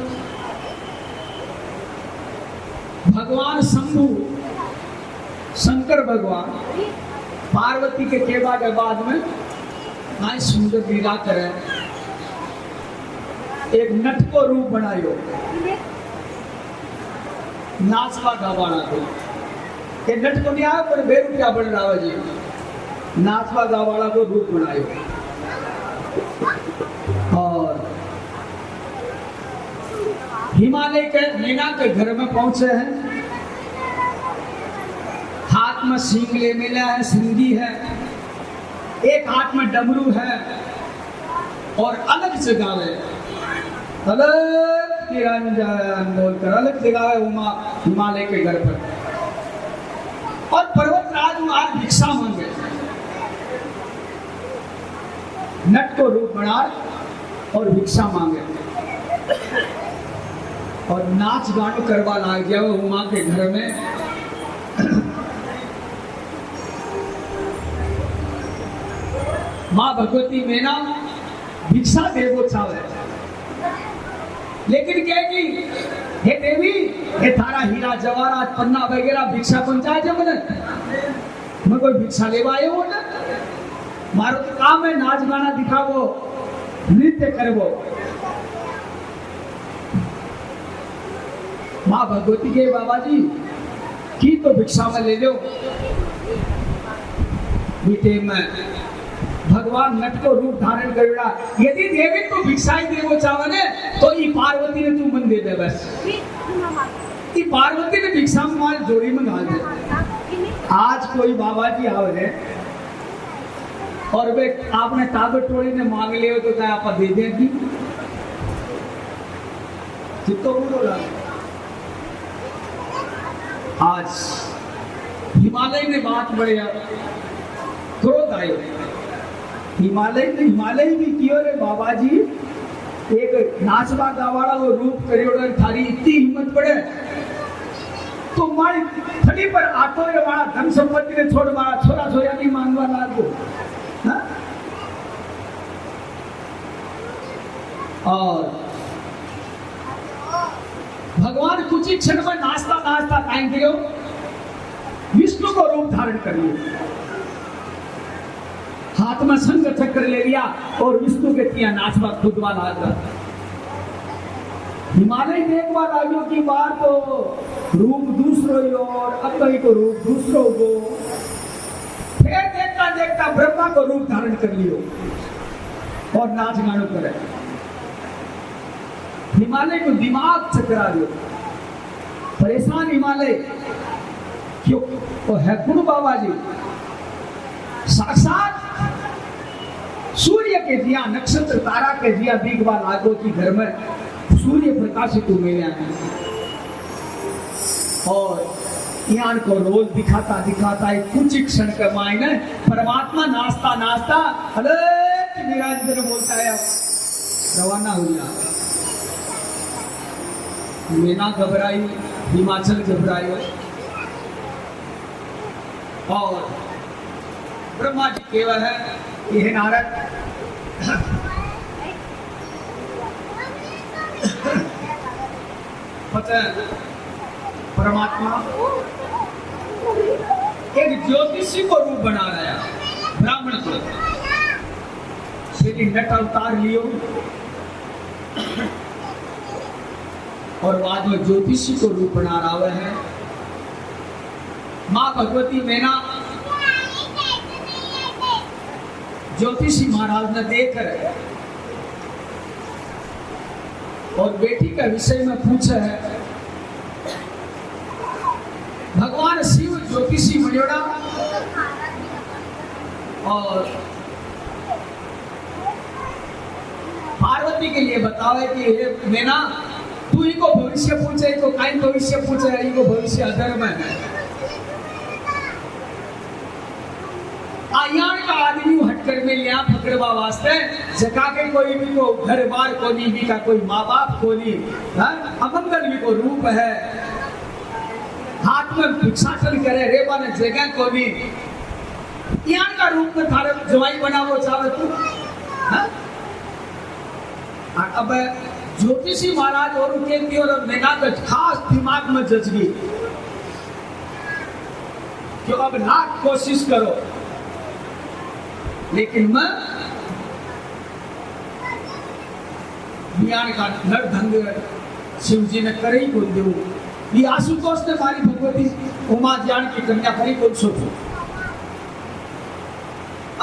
भगवान शंभु शंकर भगवान पार्वती के केवा के बाद में आज सुंदर लीला करे, एक नट को रूप बनायो, नाचवा गावाना को के नट को नहीं आया पर बे रुपया बन रहा जी, नाचवा गावाला को रूप बनायो। और हिमालय के मीना के घर में पहुंचे हैं, हाथ में सींग ले मिला है, सिंगी है, एक हाथ में डमरू है, और अलग जगह है, अलग निरंजन बोलकर अलग जगह है उमा हिमालय के घर पर। और पर्वतराज वहां भिक्षा मांगे, नट को रूप बना और भिक्षा मांगे, और नाच गान करवा लग गया वो उमा के घर में। माँ भगवती मेना भिक्षा देवो चावे, लेकिन कहेगी हे देवी, हे थारा हीरा जवाहरात पन्ना वगैरह भिक्षा पहुंचाए जब मैं कोई भिक्षा लेवा आयो हो ना, मारो तो काम है नाच गाना दिखावो, नृत्य करवो। माँ भगवती के बाबा जी की तो भिक्षा में ले लो। बेटे में भगवान नट को रूप धारण करेगा, यदि देवी तो भिक्षा ही देवो चावने तो ई पार्वती ने तू मन दे दे, बस ई पार्वती ने भिक्षा में मार जोड़ी में डाल दे। आज कोई बाबा जी आवे और वे आपने ताबड़ टोड़ी ने मांग ले तो क्या आप दे देगी, चित्तो बोलो। आज हिमालय ने बात बढ़िया क्रोध आयो, हिमालय भी कियो रे बाबा जी, एक नाचवा गावाड़ा वो रूप करियोड़ो थारी इतनी हिम्मत पड़े तो मारी थड़ी पर आतो रे मारा धन संपत्ति ने छोड़ मारा छोरा छोरा की मांगवा लागो। हाँ? और भगवान कुछ ही क्षण में नाचता नाचता टाइम करो विष्णु को रूप धारण कर लिया, हाथ में शंख चक्र ले लिया और विष्णु के तिया नाचवा खुदवा लाग रहा। हिमालय देखवा लाग्यो की बार तो रूप दूसरो ही और अब कहीं तो रूप दूसरो को फिर देखता देखता ब्रह्मा को रूप धारण कर लियो और नाच गानो करे। हिमालय को दिमाग चकरा दियो, परेशान हिमालय क्यों वो है गुरु बाबा जी साक्षात सूर्य के दिया नक्षत्र तारा के दिया दिखवा लागो की घर में सूर्य प्रकाशित हो गया है और यहाँ को रोज दिखाता दिखाता एक कुछ क्षण के मायने परमात्मा नाचता नाचता अरे निराजन बोलता है रवाना हो गया। मीना घबराई, हिमाचल घबराई और ब्रह्मा जी केवल है यह नारद परमात्मा एक ज्योतिषी को रूप बना रहा है, ब्राह्मण को श्री नट अवतार लियो और बाद में ज्योतिषी को रूप बना रहा है। मां भगवती मैना ज्योतिषी महाराज ने देखकर और बेटी का विषय में पूछा है। भगवान शिव ज्योतिषी मर्योड़ा और पार्वती के लिए बतावे कि मैना तू इनको भविष्य पूछे तो काई भविष्य पूछे इनको भविष्य अधर्म है। आयान का आदमी हटकर में लिया पकड़वा वास्ते जगह के कोई भी को घर बार को नहीं भी का कोई माँ बाप को नहीं अमंगल भी को रूप है हाथ में भिक्षाटन करे रेवा ने जगह को नहीं यान का रूप में थारे जवाई बनावो चाहे तू। अब ज्योतिषी महाराज और उनके और मैना का खास दिमाग में जच गई कि अब लाख कोशिश करो लेकिन मैं ज्ञान का नर ढंग शिव जी ने करे ही बोल दू ये आशुतोष ने मारी भगवती उमा ज्ञान की कन्या करी बोल सोचो।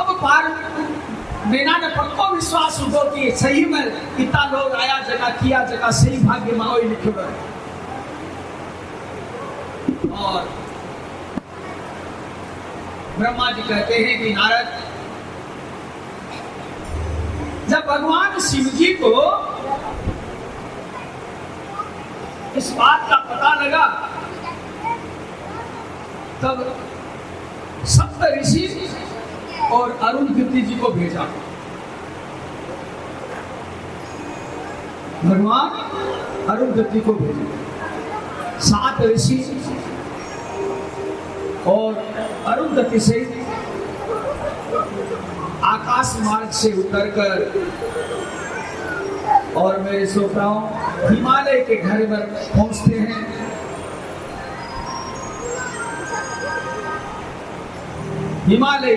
अब पार मीना ने पक्को विश्वास उठो कि सही में इतना लोग आया जगह किया जगह सही भाग्य में हो लिखे और ब्रह्मा जी कहते हैं कि नारद जब भगवान शिव जी को इस बात का पता लगा तब सप्त ऋषि और अरुंधति जी को भेजा। भगवान अरुंधति को भेजा 7 ऋषि और अरुंधति से आकाश मार्ग से उतरकर और मेरे श्रोताओं हिमालय के घर पर पहुंचते हैं। हिमालय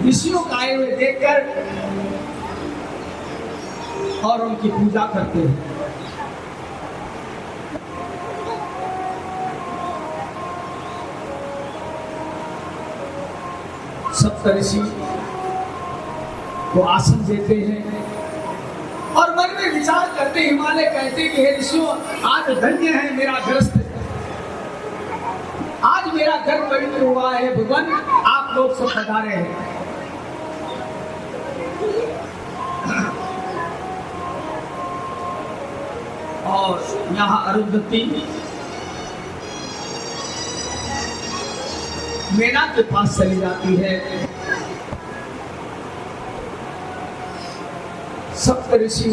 ऋषियों का आए हुए देखकर और उनकी पूजा करते हैं। सप्तऋषि को आसन देते हैं और मन में विचार करते हिमालय कहते कि हे ऋषियों आज धन्य है मेरा ग्रस्त आज मेरा घर पवित्र हुआ है भगवान आप लोग सब पधारे हैं। और यहाँ अरुंधति मीना के पास चली जाती है। सब सप्त ऋषि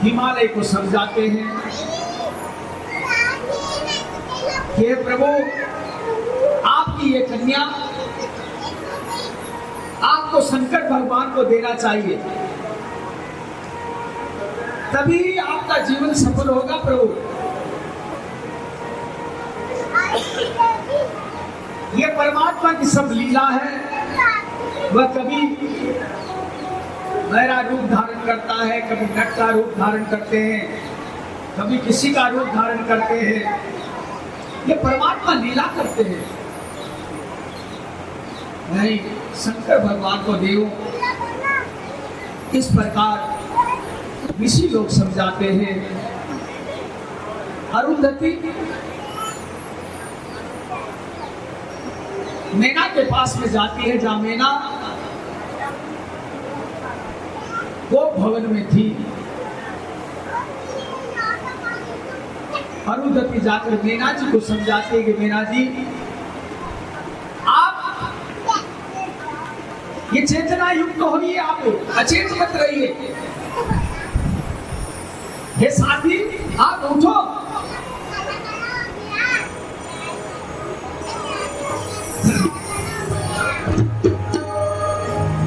हिमालय को समझाते हैं कि प्रभु आपकी ये कन्या आपको शंकर भगवान को देना चाहिए, तभी आपका जीवन सफल होगा प्रभु। ये परमात्मा की सब लीला है। वह कभी मेरा रूप धारण करता है, कभी नट का रूप धारण करते हैं, कभी किसी का रूप धारण करते हैं। ये परमात्मा लीला करते हैं। नहीं, शंकर भगवान को देव इस प्रकार ऋषि लोग समझाते हैं। अरुंधति मैना के पास में जाती है, जहां मैना गोप भवन में थी। अरुंधति जाकर मैना जी को समझाते कि मैना जी, आप ये चेतना युक्त होइए, आप अचेत मत रहिए। हे साथी, आप उठो।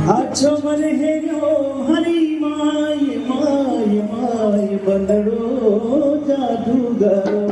आछो मन हेरो हरी माय माय माय बंदड़ो जादूगरो।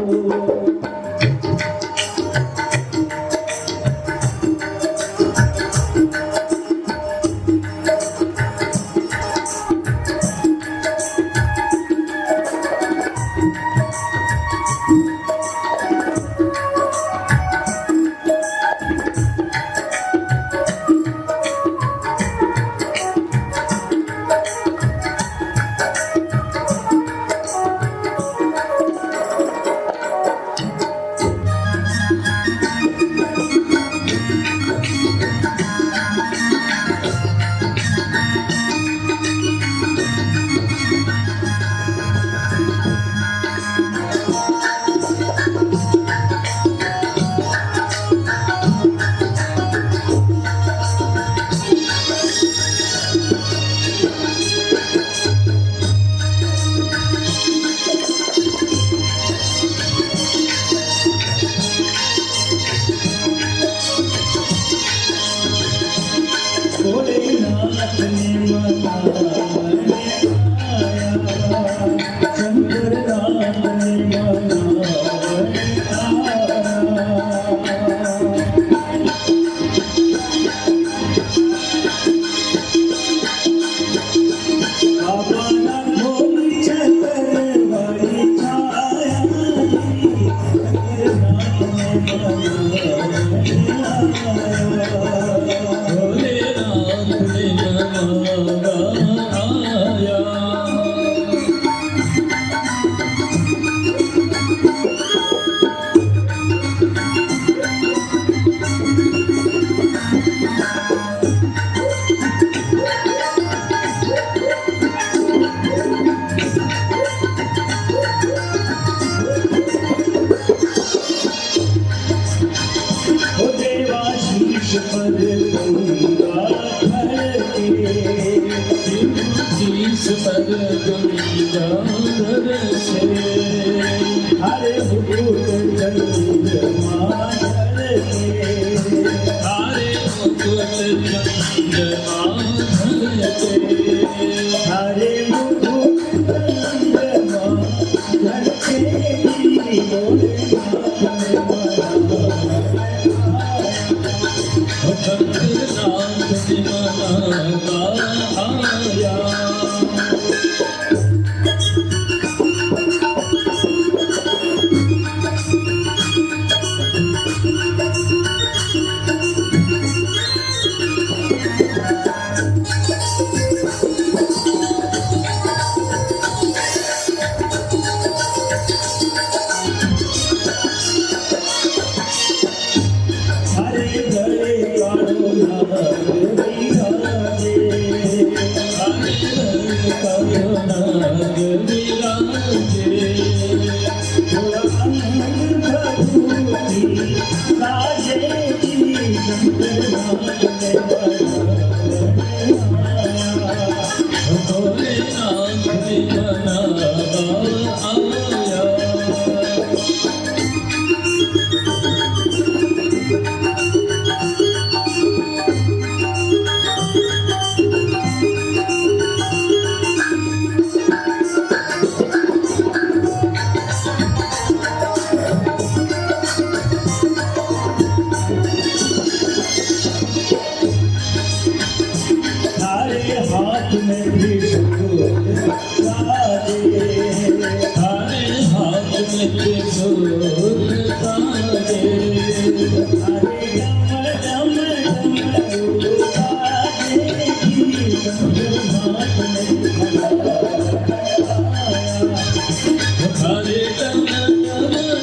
हरे दम दम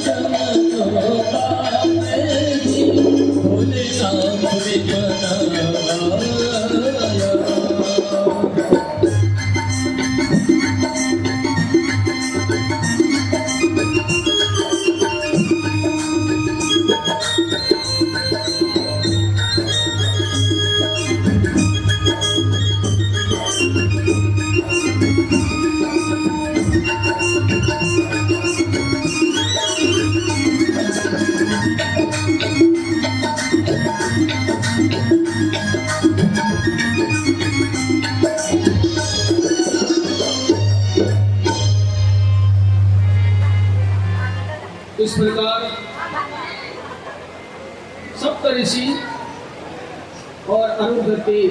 दम तो बापे जी भोले नाम रे मनाया। इस प्रकार सप्त ऋषि और अरुंधति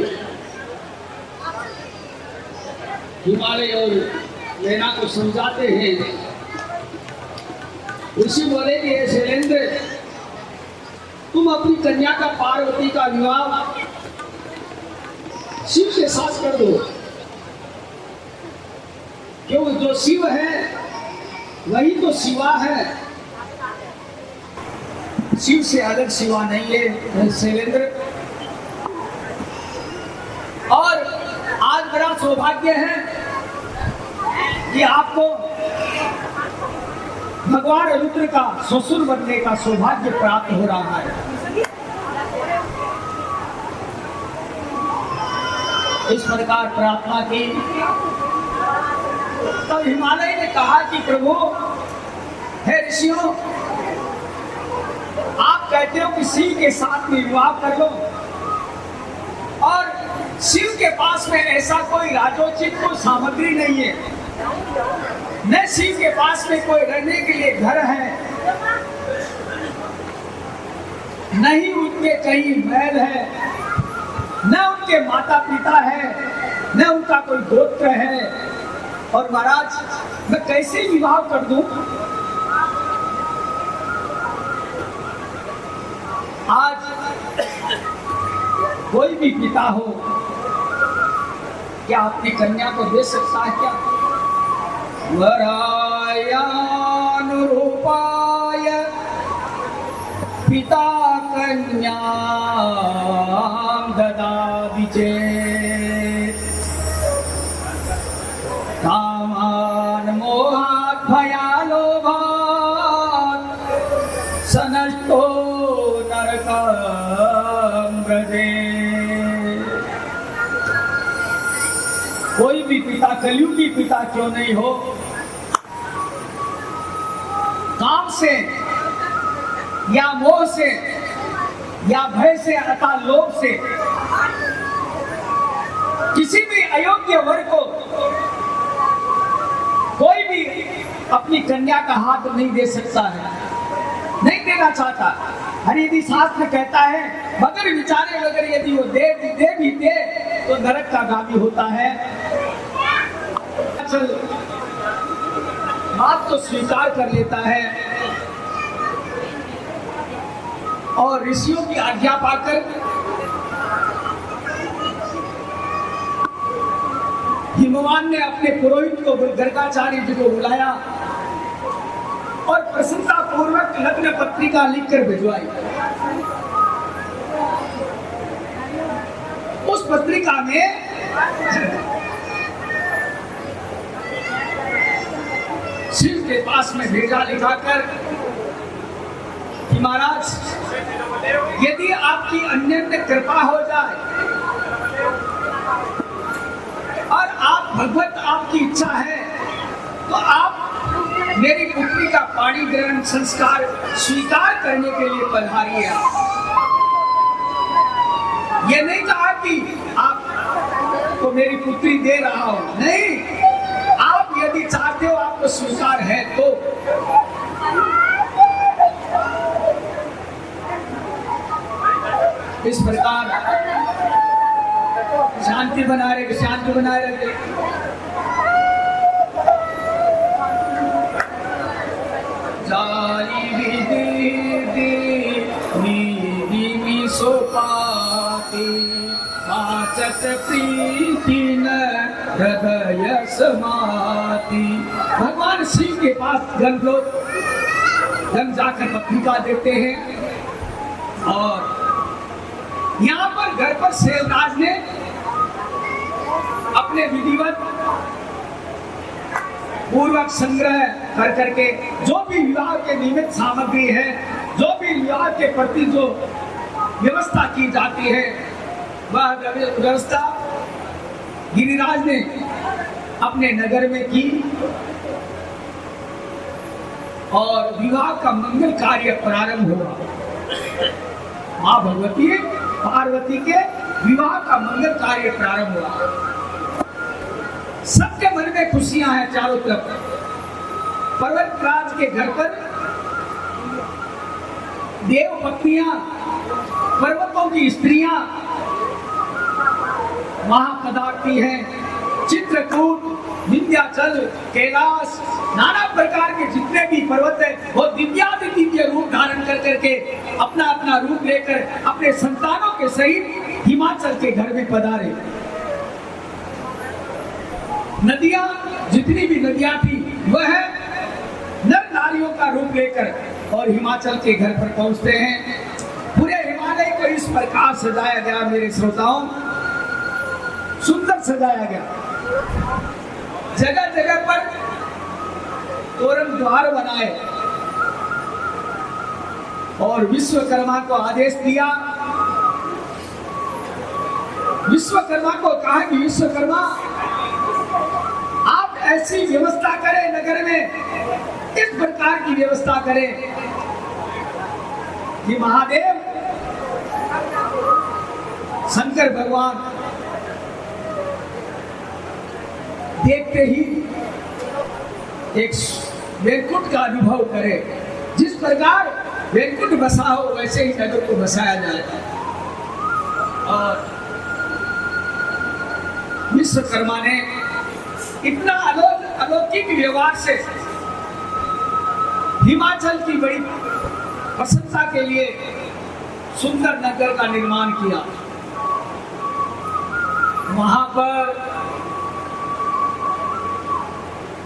हिमालय और नैना को समझाते हैं। ऋषि बोले कि हे शैलेंद्र, तुम अपनी कन्या का पार्वती का विवाह शिव के साथ कर दो, क्यों जो शिव है वही तो शिवा है, शिव से अलग शिवा नहीं है शैलेंद्र। और आज बड़ा सौभाग्य है कि आपको भगवान रुद्र का ससुर बनने का सौभाग्य प्राप्त हो रहा है। इस प्रकार प्रार्थना की तब हिमालय ने कहा कि प्रभु, हे ऋषियों, आप कहते हो कि शिव के साथ में विवाह कर लो, और शिव के पास में ऐसा कोई राजोचित कोई सामग्री नहीं है, न शिव के पास में कोई रहने के लिए घर है, नहीं उनके कहीं महल है, न उनके माता पिता है, न उनका कोई गोत्र है, और महाराज मैं कैसे विवाह कर दूं? आज कोई भी पिता हो क्या अपनी कन्या को दे सकता है क्या? वरायानुरूपाय पिता कन्या ददाति चेत् कामान् मोहात् भयालोभात् सनष्टो नरकं व्रजेत्। कोई भी पिता, कलयुगी पिता क्यों नहीं हो, काम से या मोह से या भय से अथवा लोभ से किसी भी अयोग्य वर को कोई भी अपनी कन्या का हाथ नहीं दे सकता है, नहीं देना चाहता। हरिदी शास्त्र कहता है मगर विचारे वगैरह यदि वो दे भी दे तो नरक का गामी होता है। चल बात तो स्वीकार कर लेता है और ऋषियों की आज्ञा पाकर हिमवान ने अपने पुरोहित को गर्गाचार्य जी को बुलाया और प्रसन्नता पूर्वक लग्न पत्रिका लिखकर भिजवाई। उस पत्रिका में शिव के पास में भेजा लिखाकर कि महाराज यदि आपकी अन्य कृपा हो जाए और आप भगवत आपकी इच्छा है तो आप मेरी पुत्री का पाणी ग्रहण संस्कार स्वीकार करने के लिए पधारिए। ये नहीं कहा कि आप को मेरी पुत्री दे रहा हो, नहीं, आप यदि चाहते हो आपको स्वीकार है तो। इस प्रकार शांति बनाए रहे, शांति बनाए रहे। जाली विधि सोपाती वाचत प्रीति न हृदय समाति। भगवान शिव के पास जन लोग जन जाकर पत्रिका देते हैं और यहाँ पर घर पर सेवराज ने अपने विधिवत पूर्वक संग्रह कर करके जो भी विवाह के निमित्त सामग्री है, जो भी विवाह के प्रति जो व्यवस्था की जाती है, वह व्यवस्था गिरिराज ने अपने नगर में की और विवाह का मंगल कार्य प्रारंभ हुआ। मां भगवती पार्वती के विवाह का मंगल कार्य प्रारंभ हुआ। सबके मन में खुशियां हैं चारों तरफ। पर्वतराज के घर पर देव पत्नियां, पर्वतों की स्त्रियां वहां पधारती हैं। चित्रकूट, विंध्याचल, कैलाश, नाना प्रकार के जितने भी पर्वत है वो दिव्यादि दिव्य रूप धारण कर करके अपना अपना रूप लेकर अपने संतानों के सहित हिमाचल के घर में पधारे। नदियां, जितनी भी नदियां थी वह नर नारियों का रूप लेकर और हिमाचल के घर पर पहुंचते हैं। पूरे हिमालय को इस प्रकार सजाया गया मेरे श्रोताओं, सुंदर सजाया गया। जगह जगह पर तोरण द्वार बनाए और विश्वकर्मा को आदेश दिया। विश्वकर्मा को कहा कि विश्वकर्मा आप ऐसी व्यवस्था करें नगर में, इस प्रकार की व्यवस्था करें कि महादेव शंकर भगवान देखते ही एक वैकुंठ का अनुभव करे। जिस प्रकार वैकुंठ बसा हो वैसे ही नगर को बसाया जाए। और विश्वकर्मा ने इतना अलौकिक व्यवहार से हिमाचल की बड़ी प्रशंसा के लिए सुंदर नगर का निर्माण किया। वहां पर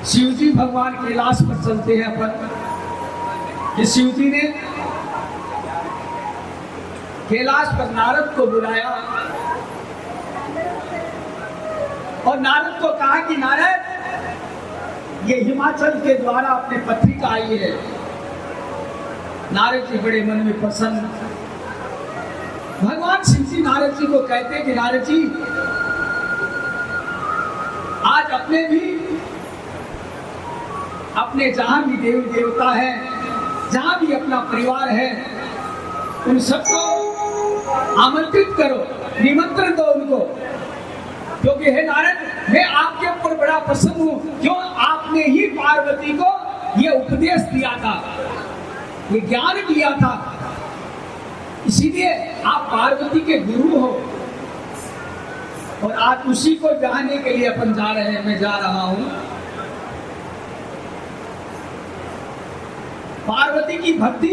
शिवजी भगवान कैलाश पर चलते हैं अपन कि शिवजी ने कैलाश पर नारद को बुलाया और नारद को कहा कि नारद ये हिमाचल के द्वारा अपने पत्रिका आई है। नारद जी बड़े मन में प्रसन्न। भगवान शिव जी नारद जी को कहते हैं कि नारद जी आज अपने जहां भी देवी देवता है, जहां भी अपना परिवार है, उन सबको आमंत्रित करो, निमंत्रण दो उनको। क्योंकि हे नारद मैं आपके ऊपर बड़ा प्रसन्न हूं, क्यों आपने ही पार्वती को ये उपदेश दिया था, ये ज्ञान दिया था, इसीलिए आप पार्वती के गुरु हो। और आज उसी को जानने के लिए अपन जा रहे हैं, मैं जा रहा हूं। पार्वती की भक्ति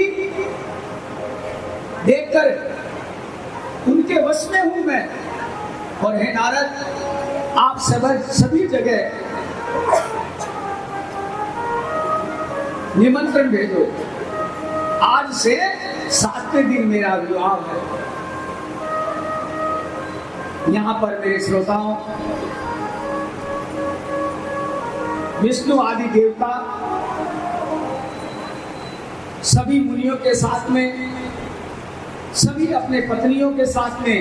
देखकर उनके वश में हूं मैं। और हे नारद आप सभी जगह निमंत्रण भेजो। आज से 7वें दिन मेरा विवाह है। यहां पर मेरे श्रोताओं विष्णु आदि देवता सभी मुनियों के साथ में, सभी अपने पत्नियों के साथ में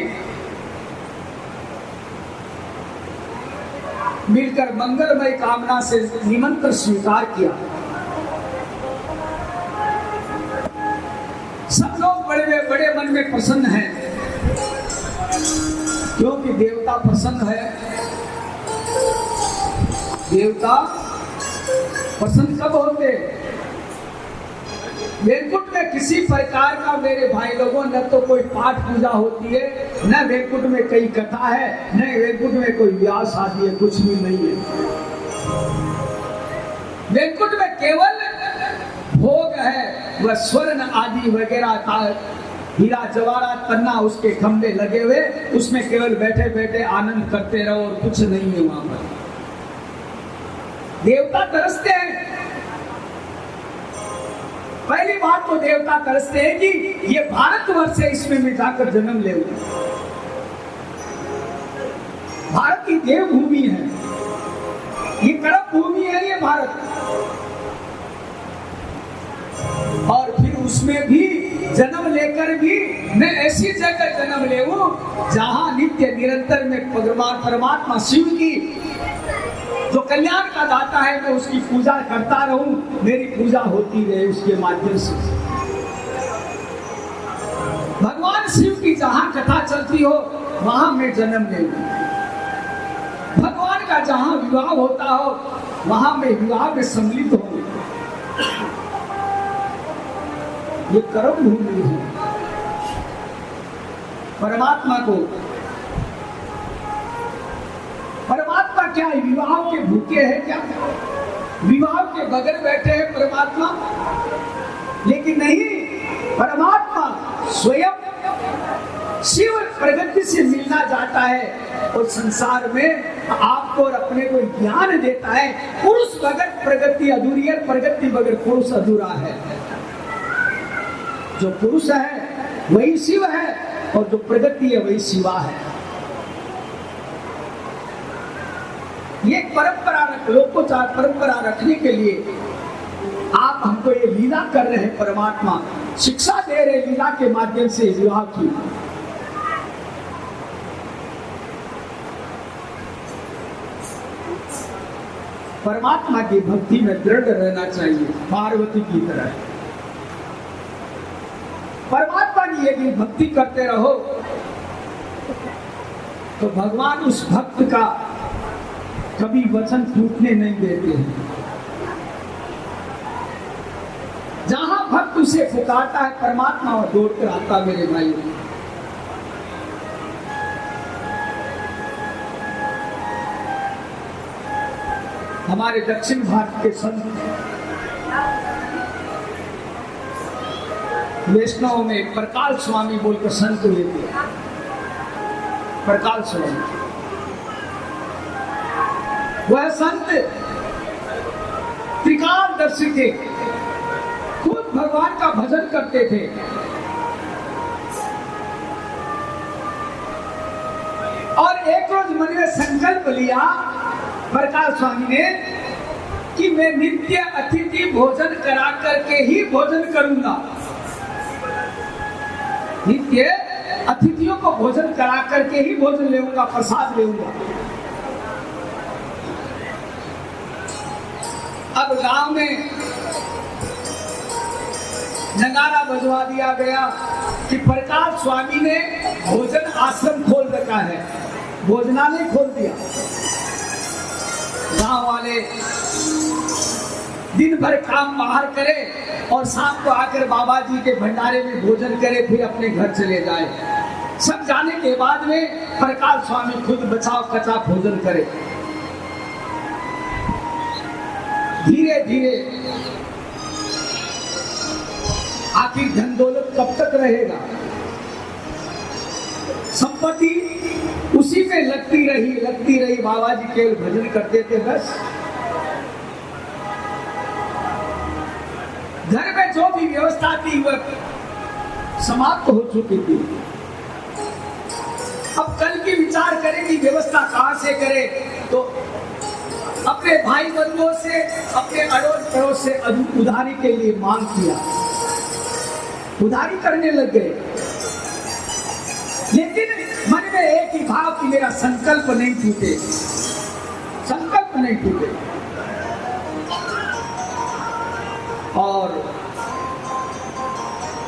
मिलकर मंगलमय कामना से निमंत्रण स्वीकार किया। सब लोग बड़े मन में प्रसन्न हैं, क्योंकि देवता प्रसन्न है। देवता प्रसन्न कब होते? वैकुंठ में किसी प्रकार का मेरे भाई लोगों न तो कोई पाठ पूजा होती है, न वैकुंठ में कोई कथा है, न वैकुंठ में कोई ब्याह शादी है, कुछ भी नहीं है। वैकुंठ में केवल भोग है, वह स्वर्ण आदि वगैरह था, हीरा जवाहरात पन्ना उसके खंभे लगे हुए, उसमें केवल बैठे बैठे आनंद करते रहो और कुछ नहीं है वहां पर। देवता तरसते हैं। पहली बात तो देवता तरसते हैं कि ये भारतवर्ष है, इसमें मैं जाकर जन्म ले। भारत की देवभूमि है, ये कर्म भूमि है ये भारत। और फिर उसमें भी जन्म लेकर भी मैं ऐसी जगह जन्म ले जहां नित्य निरंतर में परमात्मा शिव की जो कल्याण का दाता है, मैं उसकी पूजा करता रहूं, मेरी पूजा होती रहे उसके माध्यम से। भगवान शिव की जहां कथा चलती हो वहां मैं जन्म ले लूं। भगवान का जहां विवाह होता हो वहां मैं विवाह में सम्मिलित हूं। ये कर्म भूमि है। परमात्मा क्या विवाह के भूखे हैं क्या? विवाह के बगैर बैठे हैं परमात्मा? लेकिन नहीं, परमात्मा स्वयं शिव प्रगति से मिलना चाहता है और संसार में आपको और अपने को ज्ञान देता है। पुरुष बगैर प्रगति अधूरी है, प्रगति बगैर पुरुष अधूरा है। जो पुरुष है वही शिव है और जो प्रगति है वही शिवा है। ये परंपरा लोकोचार परंपरा रखने के लिए आप हमको ये लीला कर रहे हैं। परमात्मा शिक्षा दे रहे लीला के माध्यम से विवाह की। परमात्मा की भक्ति में दृढ़ रहना चाहिए, पार्वती की तरह। परमात्मा की यदि भक्ति करते रहो तो भगवान उस भक्त का कभी वचन टूटने नहीं देते हैं। जहां भक्त उसे पुकारता है परमात्मा और दौड़ कर आता। मेरे भाई, हमारे दक्षिण भारत के संत वैष्णव में प्रकाल स्वामी बोलकर संत हुए थे। प्रकाल स्वामी वह संत त्रिकालदर्शी थे, खुद भगवान का भजन करते थे। और एक रोज मन में संकल्प लिया प्रकाश स्वामी ने कि मैं नित्य अतिथि भोजन करा करके ही भोजन करूंगा। नित्य अतिथियों को भोजन करा करके ही भोजन लेऊंगा, प्रसाद लेऊंगा। अब गांव में नगारा बजवा दिया गया कि प्रकाश स्वामी ने भोजन आश्रम खोल रखा है, भोजनालय खोल दिया। गांव वाले दिन भर काम बाहर करे और शाम को आकर बाबा जी के भंडारे में भोजन करे, फिर अपने घर चले जाए। सब जाने के बाद में प्रकाश स्वामी खुद बचाव कचा भोजन करे। धीरे धीरे आखिर धन दौलत कब तक रहेगा? संपत्ति उसी में लगती रही। बाबा जी केवल भजन करते थे बस। घर में जो भी व्यवस्था थी वह समाप्त हो चुकी थी। अब कल की विचार करें कि व्यवस्था कहां से करे, तो अपने भाई बंधुओं से, अपने अड़ोस पड़ोस से उधारी के लिए मांग किया, उधारी करने लग गए। लेकिन मन में एक ही भाव कि मेरा संकल्प नहीं टूटे, संकल्प नहीं टूटे। और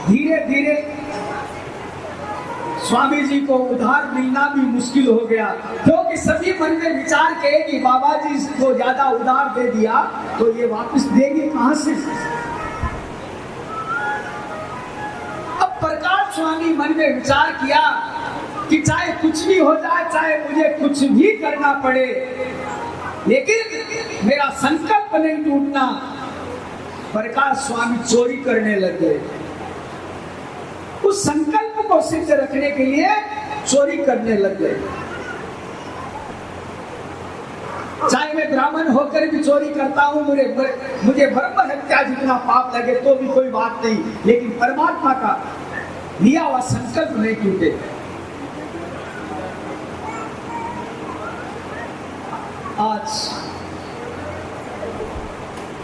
धीरे धीरे स्वामी जी को उधार मिलना भी मुश्किल हो गया, क्योंकि सभी मन में विचार किए कि बाबा जी को ज्यादा उधार दे दिया तो ये वापस देंगे कहां से। अब प्रकाश स्वामी मन में विचार किया कि चाहे कुछ भी हो जाए, चाहे मुझे कुछ भी करना पड़े, लेकिन मेरा संकल्प नहीं टूटना। प्रकाश स्वामी चोरी करने लग गए। उस संकल्प को सिद्ध रखने के लिए चोरी करने लग गए। चाहे मैं ब्राह्मण होकर भी चोरी करता हूँ, मुझे ब्रह्म हत्या जितना पाप लगे तो भी कोई बात नहीं, लेकिन परमात्मा का लिया हुआ संकल्प नहीं टूटे। आज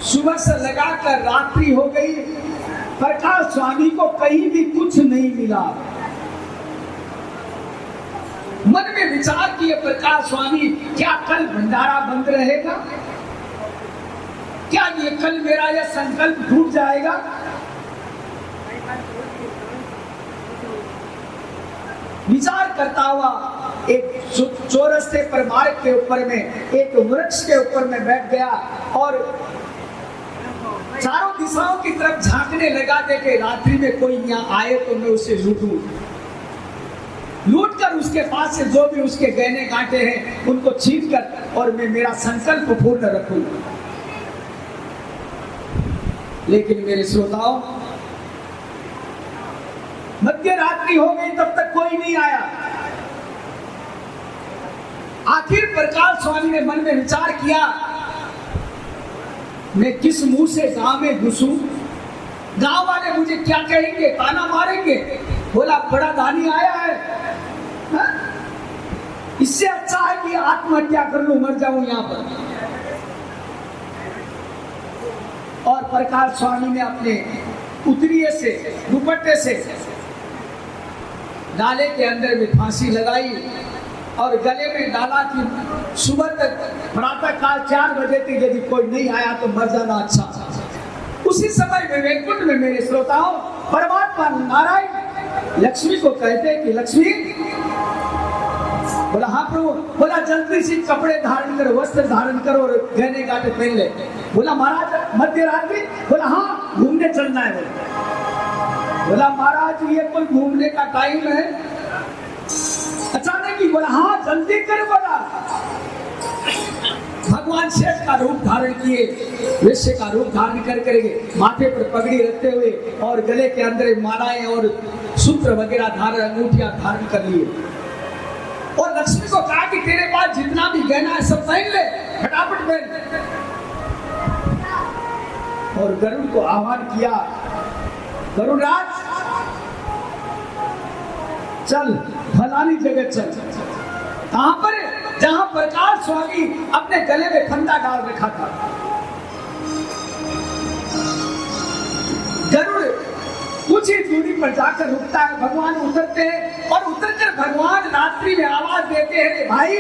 सुबह से लगाकर रात्रि हो गई, प्रकाश स्वामी को कहीं भी कुछ नहीं मिला। मन में विचार किए प्रकाश स्वामी, क्या कल भंडारा बंद रहेगा? क्या ये कल मेरा यह संकल्प टूट जाएगा? विचार करता हुआ एक चौरस्ते पर मार्ग के ऊपर में एक वृक्ष के ऊपर में बैठ गया और चारों दिशाओं की तरफ झांकने लगा, देखे रात्रि में कोई यहाँ आए तो मैं उसे लूटूं, लूटकर उसके पास से जो भी उसके गहने गांठे हैं उनको छीन कर और मैं मेरा संकल्प पूर्ण रखूं। लेकिन मेरे श्रोताओं, मध्य रात्रि हो गई तब तक कोई नहीं आया। आखिर प्रकाश स्वामी ने मन में विचार किया, मैं किस मुंह से गांव में घुसूं? गांव वाले मुझे क्या कहेंगे, ताना मारेंगे, बोला बड़ा दानी आया है, हा? इससे अच्छा है कि आत्महत्या कर लूं, मर जाऊं यहां पर। और प्रकाश स्वामी ने अपने उतरिये से, दुपट्टे से डाले के अंदर में फांसी लगाई और गले में डाला कि सुबह तक प्रातः काल 4 बजे तक यदि कोई नहीं आया तो मर जाना अच्छा। उसी समय में वैकुंठ में मेरे श्रोताओं, परमात्मा नारायण लक्ष्मी को कहते कि लक्ष्मी, बोला हाँ प्रभु, बोला जल्दी से कपड़े धारण करो, वस्त्र धारण करो और गहने गांठे पहन ले। बोला महाराज मध्य रात्रि? बोला हाँ घूमने चलना है। बोला महाराज ये कोई घूमने का टाइम है? अचानक ही बोला हाँ जल्दी कर। बोला भगवान शेष का रूप धारण किए, वैश्य का रूप धारण करके माथे पर पगड़ी रखते हुए और गले के अंदर मालाएं और सूत्र वगैरह धारण, अंगूठियां धारण कर लिए और लक्ष्मी को कहा कि तेरे पास जितना भी गहना है सब पहन ले, फटाफट पहन। और गरुड़ को आह्वान किया, गरुड़राज चल फलानी जगह चल। कहां पर? जहां प्रकाश स्वामी अपने गले में फंदा डाल रखा था। गरुड़ कुछ ही दूरी पर जाकर रुकता है, भगवान उतरते हैं और उतरकर भगवान रात्रि में आवाज देते हैं, भाई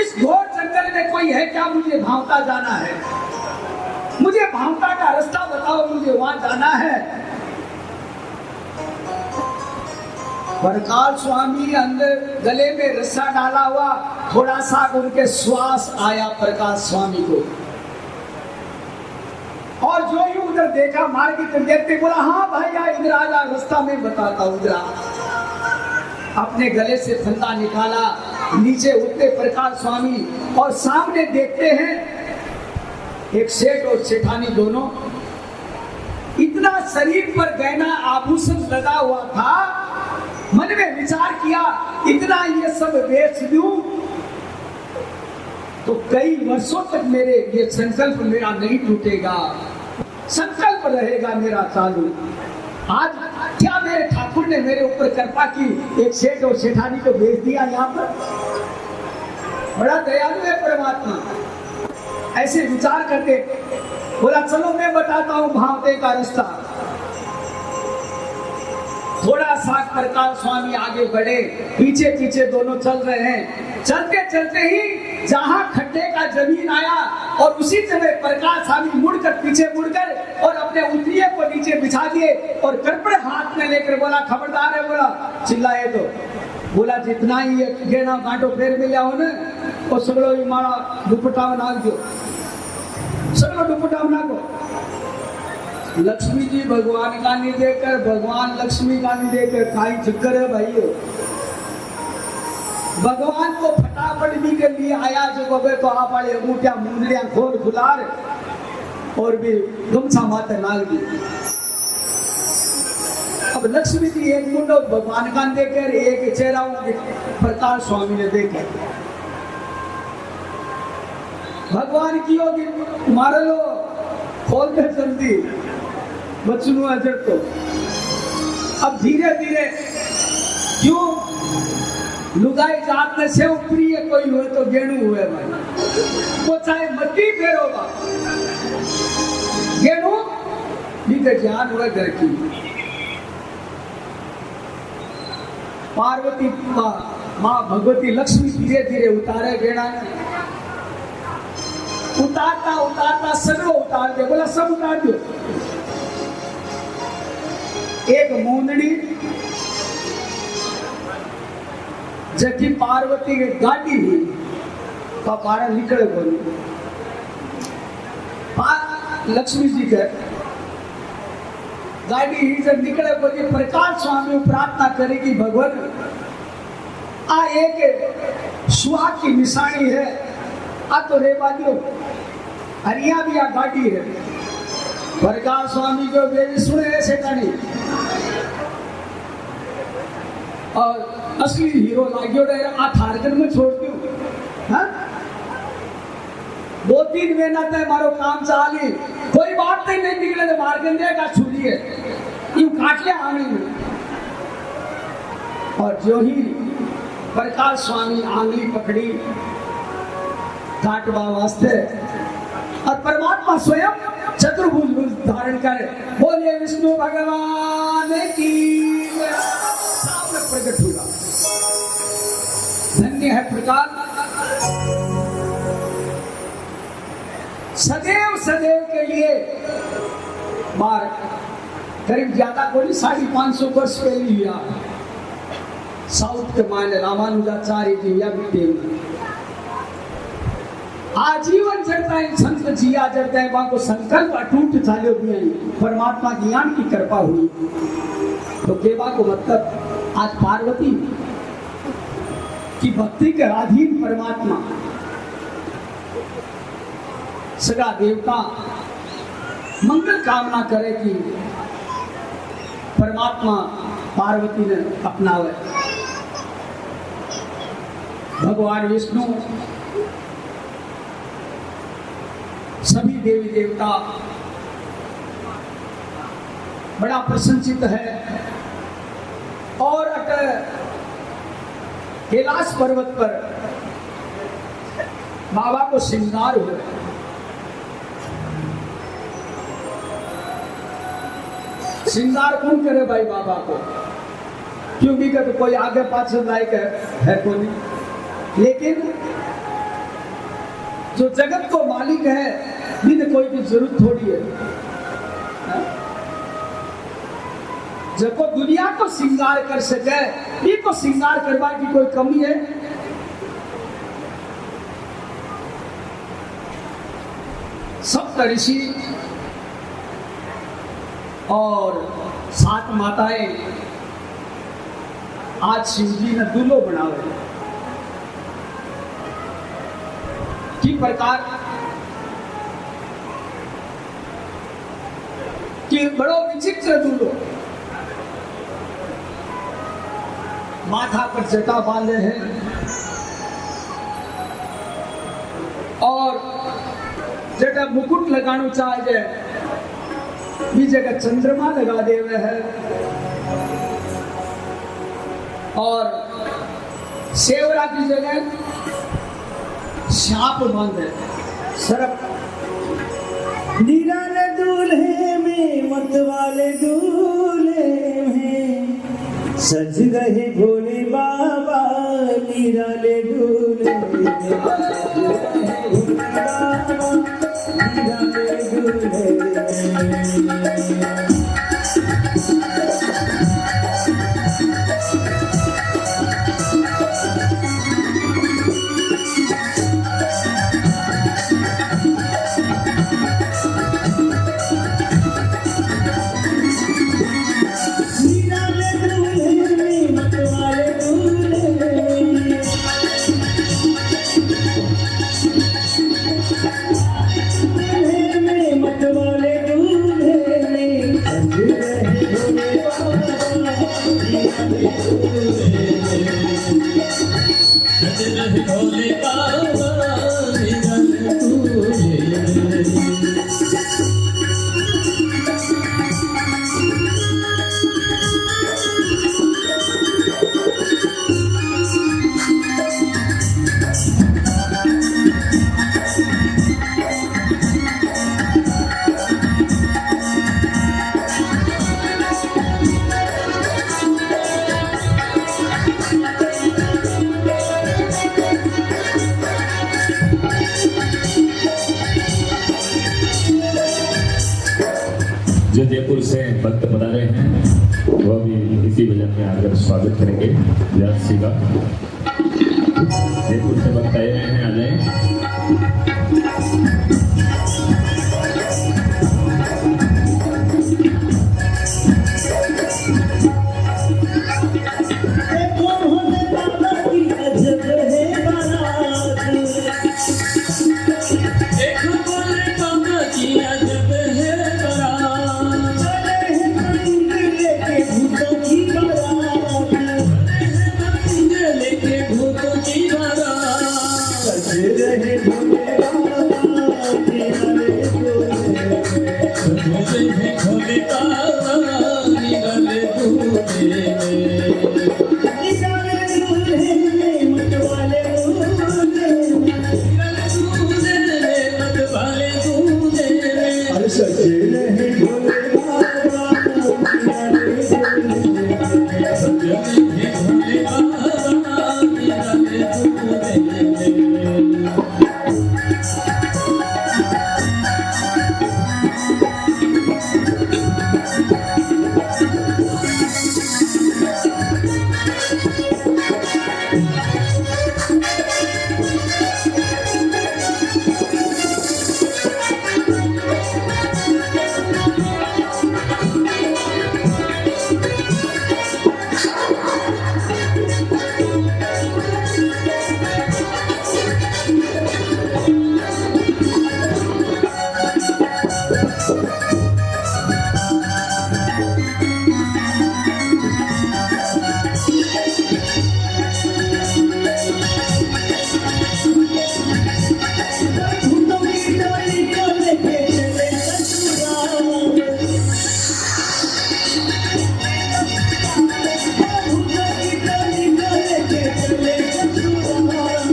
इस घोर जंगल में कोई है क्या? मुझे भावता जाना है, मुझे भावता का रास्ता बताओ, मुझे वहां जाना है। प्रकाश स्वामी अंदर गले में रस्सा डाला हुआ, थोड़ा सा उनके श्वास आया प्रकाश स्वामी को और जो ही उधर देखा मार्ग की तरफ देखते बोला हाँ भैया इधर आ जा, रास्ता में बताता हूं। इधर अपने गले से फंदा निकाला, नीचे उतरे प्रकाश स्वामी और सामने देखते हैं एक सेठ और सेठानी दोनों। इतना शरीर पर गहना आभूषण लगा हुआ था, मन में विचार किया इतना ये सब बेच दूं तो कई वर्षों तक मेरे ये संकल्प मेरा नहीं टूटेगा, संकल्प रहेगा मेरा चालू। आज क्या मेरे ठाकुर ने मेरे ऊपर कृपा की, एक सेठ और सेठानी को भेज दिया यहाँ पर। बड़ा दयालु है परमात्मा। ऐसे विचार करके बोला चलो मैं बताता हूँ भावते का रास्ता। थोड़ा सा प्रकाश स्वामी आगे बढ़े, पीछे पीछे दोनों चल रहे हैं। चलते चलते ही जहां खड्डे का जमीन आया और उसी समय प्रकाश स्वामी मुड़कर पीछे मुड़कर और अपने उतरिये को नीचे बिछा दिए और कपड़े हाथ में लेकर बोला खबरदार है। बोला चिल्लाए तो बोला जितना ही गहना गांठो फेर मिला हो ना वो सगड़ो ही मारा दुपट्टा नाक दो, सगड़ो दुपट्टा नाको। लक्ष्मी जी भगवान का नहीं देकर, भगवान लक्ष्मी का नहीं देकर काई चक्कर है भाई। भगवान को फटाफट भी के लिए आया जो बबे तो आप वाले अंगूठिया मुंडलियां खोल खुलार और भी गमछा माते नाग दी। अब लक्ष्मी जी एक मुंडो भगवान का देकर, एक चेहरा प्रकाश स्वामी ने देखा। भगवान की होगी मारे लो खोल दे जल्दी बचनू अजर तो अब धीरे धीरे क्यों लुगाई जात में से प्रिय कोई हुए तो गेणु हुए भाई वो चाहे मती फेरोगा गेणु नीचे ध्यान हुए घर की पार्वती माँ भगवती लक्ष्मी धीरे धीरे उतारे गेणा उतारता उतारता सगड़ो उतार दे बोला सब उतार दो एक मूंदड़ी जबकि पार्वती की गाड़ी हुई तो पारा निकले बोली लक्ष्मी जी के गाड़ी ही जब निकले बोली प्रकाश स्वामी प्रार्थना करेगी भगवान आ एक सुहाग की निशानी है आ तो रेवा दो हरिया भी आ गाड़ी है प्रकाश स्वामी को बेबी सुने ऐसे कहानी और असली हीरो लागियो रे आ थारगढ़ में छोड़ दू हाँ 2-3 महीना तक मारो काम चाली कोई बात नहीं निकले तो मार्गन देगा छुड़िए यूं काट ले आंगली में और जो ही प्रकाश स्वामी आंगली पकड़ी काटवा वास्ते और परमात्मा स्वयं चतुर्भुज रूप धारण करे बोले विष्णु भगवान की सामने प्रकट हुआ धन्य है प्रकाश सदैव सदैव के लिए बार करीब ज्यादा कोई 550 वर्ष पहले लिया साउथ के माने रामानुजाचार्य जी या भी आजीवन चढ़ता है संत जिया चढ़ता है वहां को संकल्प अटूट चालो भी परमात्मा ज्ञान की कृपा हुई तो केवा को मतलब आज पार्वती की भक्ति के अधीन परमात्मा सगा देवता मंगल कामना करे कि परमात्मा पार्वती ने अपनावे भगवान विष्णु सभी देवी देवता बड़ा प्रशंसित है और कैलाश पर्वत पर बाबा को श्रृंगार हुआ श्रृंगार कौन करे भाई बाबा को क्योंकि तो कोई आगे पाछे लायक है कोई लेकिन जो जगत को मालिक है जिन्हें कोई की जरूरत थोड़ी है जब को दुनिया को श्रृंगार कर सके ये को श्रृंगार करवा की कोई कमी है सप्त ऋषि और 7 माताएं आज शिव जी ने दूल्हो बनावे की प्रकार कि बड़ो विचित्र दूल्हो माथा पर जटा बांधे हैं और जटा मुकुट लगाना चाहिए भी जगह चंद्रमा लगा दे हुए है और सेवरा की जगह सांप बांधे सरप निराले दूल्हे में मत वाले दूल्हे में सज रहे भोले बाबा निराले दूल्हे में सज रहे भोले बाबा निराले दूल्हे में मत वाले जो जयपुर से भक्त बता रहे हैं वो भी इसी भजन में आकर स्वागत करेंगे व्यास जी का। जयपुर से भक्त आए हैं, आ जाए। देखो भोले बाबा की अजब है बारात, देखो भोले बाबा की अजब है बारात। चले हैं पंग लेके भूतों की बारात, लेके भूतों की बारात। सज रहे भोले बाबा निराले डोले, सजे हैं भोले बाबा निराले दूल्हे में। निराले दूल्हे में मतवाले दूल्हे, निराले दूल्हे में मतवाले दूल्हे में। और सज रहे भोले बाबा निराले डोले। सजे हैं भोले बाबा निराले दूल्हे में। भूतों की डोली को लेके चले ससुराल, भूतों की डोली को लेके चले ससुराल।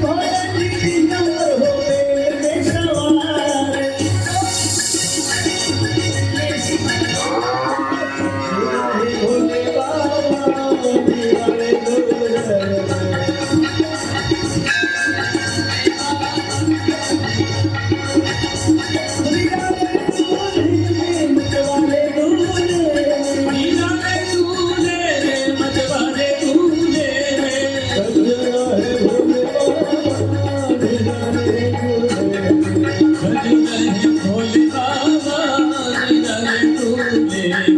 भोले जी नंबर हो गए में सवार, भोले बाबा निराले डोले। निराले दूल्हे में मतवाले दूल्हे में। सजे हैं भोले बाबा निराले दूल्हे में।